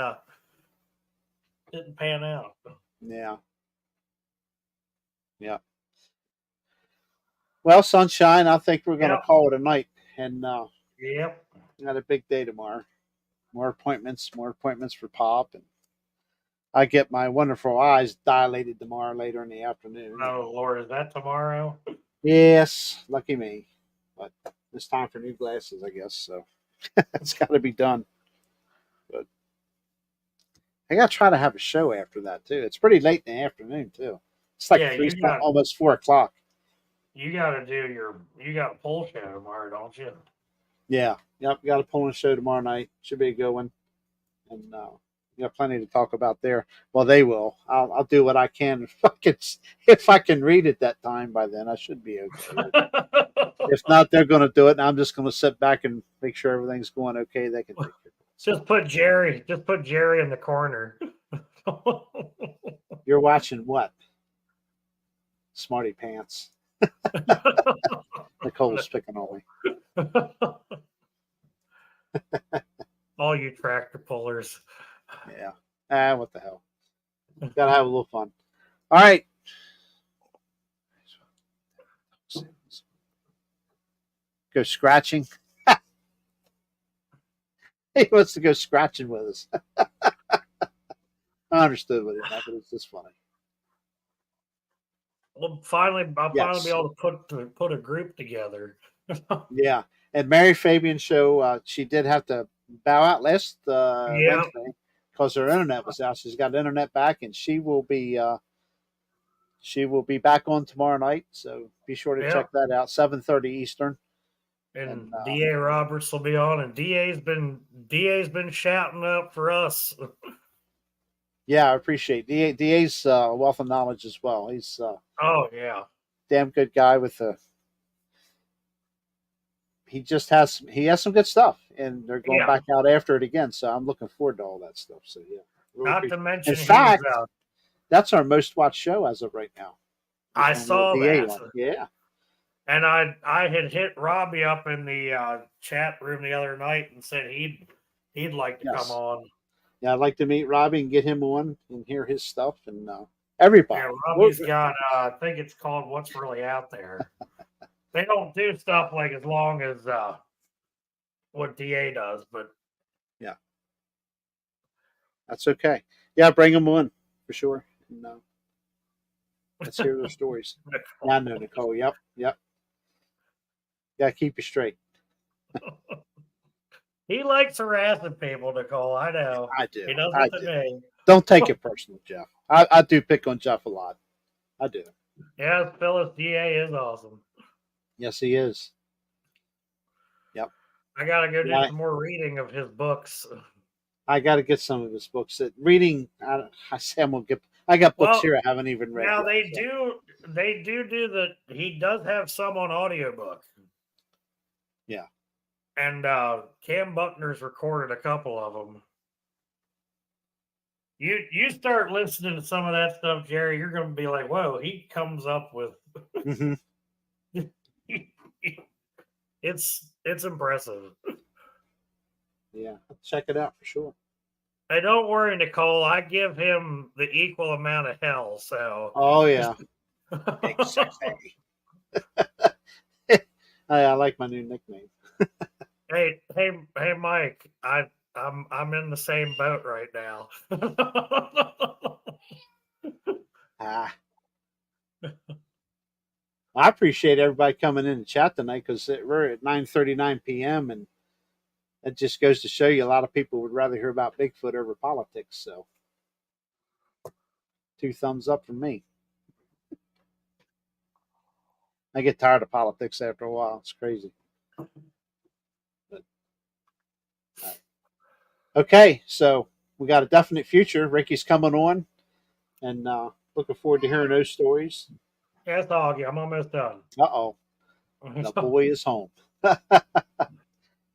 pan out. Yeah. Yeah. Well, sunshine, I think we're going to Yep. call it a night. And Yep. got a big day tomorrow. More appointments for Pop. And I get my wonderful eyes dilated tomorrow later in the afternoon. Oh Lord, is that tomorrow? Yes, lucky me. But it's time for new glasses, I guess. So it's got to be done. But I got to try to have a show after that, too. It's pretty late in the afternoon, too. It's like Yeah, 3, almost 4 o'clock. you got to do you got a poll show tomorrow, don't you? Yeah. Yep. Got a polling show tomorrow night. Should be a good one. And we got plenty to talk about there. Well, they will. I'll do what I can. If I can read it that time by then, I should be okay. If not, they're going to do it, and I'm just going to sit back and make sure everything's going okay. They can take it. Just put Jerry in the corner. You're watching what? Smarty Pants. Nicole's picking on me. All you tractor pullers. Yeah. What the hell? Gotta have a little fun. All right. Go scratching. He wants to go scratching with us. I understood what it meant, but it's just funny. Well, finally, I'll Yes. finally be able to put a group together. Yeah. And Mary Fabian show, she did have to bow out last Yeah. Wednesday because her internet was out. She's got internet back, and she will be back on tomorrow night. So be sure to Yeah. check that out. 7:30 Eastern. And DA Roberts will be on, and DA's been shouting up for us. Yeah, I appreciate DA's wealth of knowledge as well. He's Oh yeah. damn good guy with a. He has some good stuff, and they're going Yeah. back out after it again. So I'm looking forward to all that stuff. So yeah, really Not appreciate to mention, In fact, he's, that's our most watched show as of right now. I Just saw on the DA that. one. Yeah. And I had hit Robbie up in the chat room the other night and said he'd like to Yes. come on. Yeah, I'd like to meet Robbie and get him on and hear his stuff and everybody. Yeah, Robbie's got I think it's called What's Really Out There. They don't do stuff like as long as what DA does, but yeah, that's okay. Yeah, bring them on for sure. And, let's hear their stories. Yeah, I know, Nicole. Yep. Got to keep you straight. he likes harassing people, Nicole. I know. I do. He does I it to do. me. Don't take it personal, Jeff. I do pick on Jeff a lot. I do. Yeah, Phyllis DA is awesome. Yes, he is. Yep. I gotta go do Yeah. some more reading of his books. I got to get some of his books. Reading, I say I'm gonna get. I got books Well, here I haven't even read. Now yet, they do the. He does have some on audiobook. Yeah. And Cam Buckner's recorded a couple of them. You start listening to some of that stuff, Jerry, you're going to be like, whoa, he comes up with. Mm-hmm. It's impressive. Yeah, check it out for sure. Hey, don't worry, Nicole. I give him the equal amount of hell. So. Oh yeah. Exactly. I like my new nickname. Hey, Mike. I'm in the same boat right now. I appreciate everybody coming in the chat tonight because we're at 9:39 p.m. and it just goes to show you a lot of people would rather hear about Bigfoot over politics. So, 2 thumbs up from me. I get tired of politics after a while. It's crazy. But Okay, so we got a definite future. Ricky's coming on, and looking forward to hearing those stories. Yes, Augie, I'm almost done. Uh-oh, the boy is home.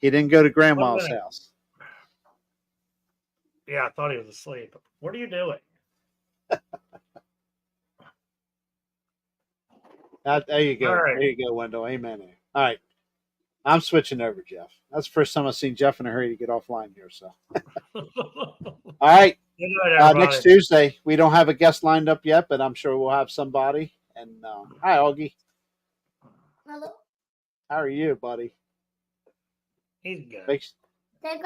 He didn't go to grandma's minute. house. Yeah, I thought he was asleep. What are you doing? There you go. All right. There you go, Wendell. Amen. All right. I'm switching over, Jeff. That's the first time I've seen Jeff in a hurry to get offline here. So, all right. Good night, everybody. Next Tuesday, we don't have a guest lined up yet, but I'm sure we'll have somebody. And hi, Augie. Hello. How are you, buddy? He's good.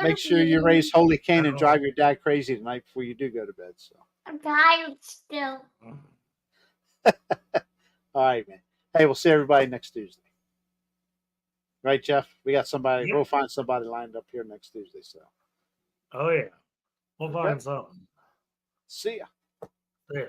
Make sure you raise holy cane and drive your dad crazy tonight before you do go to bed. So, I'm tired still. all right, man. Hey, we'll see everybody next Tuesday. Right, Jeff? We got somebody. Yep. We'll find somebody lined up here next Tuesday. So, Oh, yeah. We'll Okay. find something. see ya. Yeah.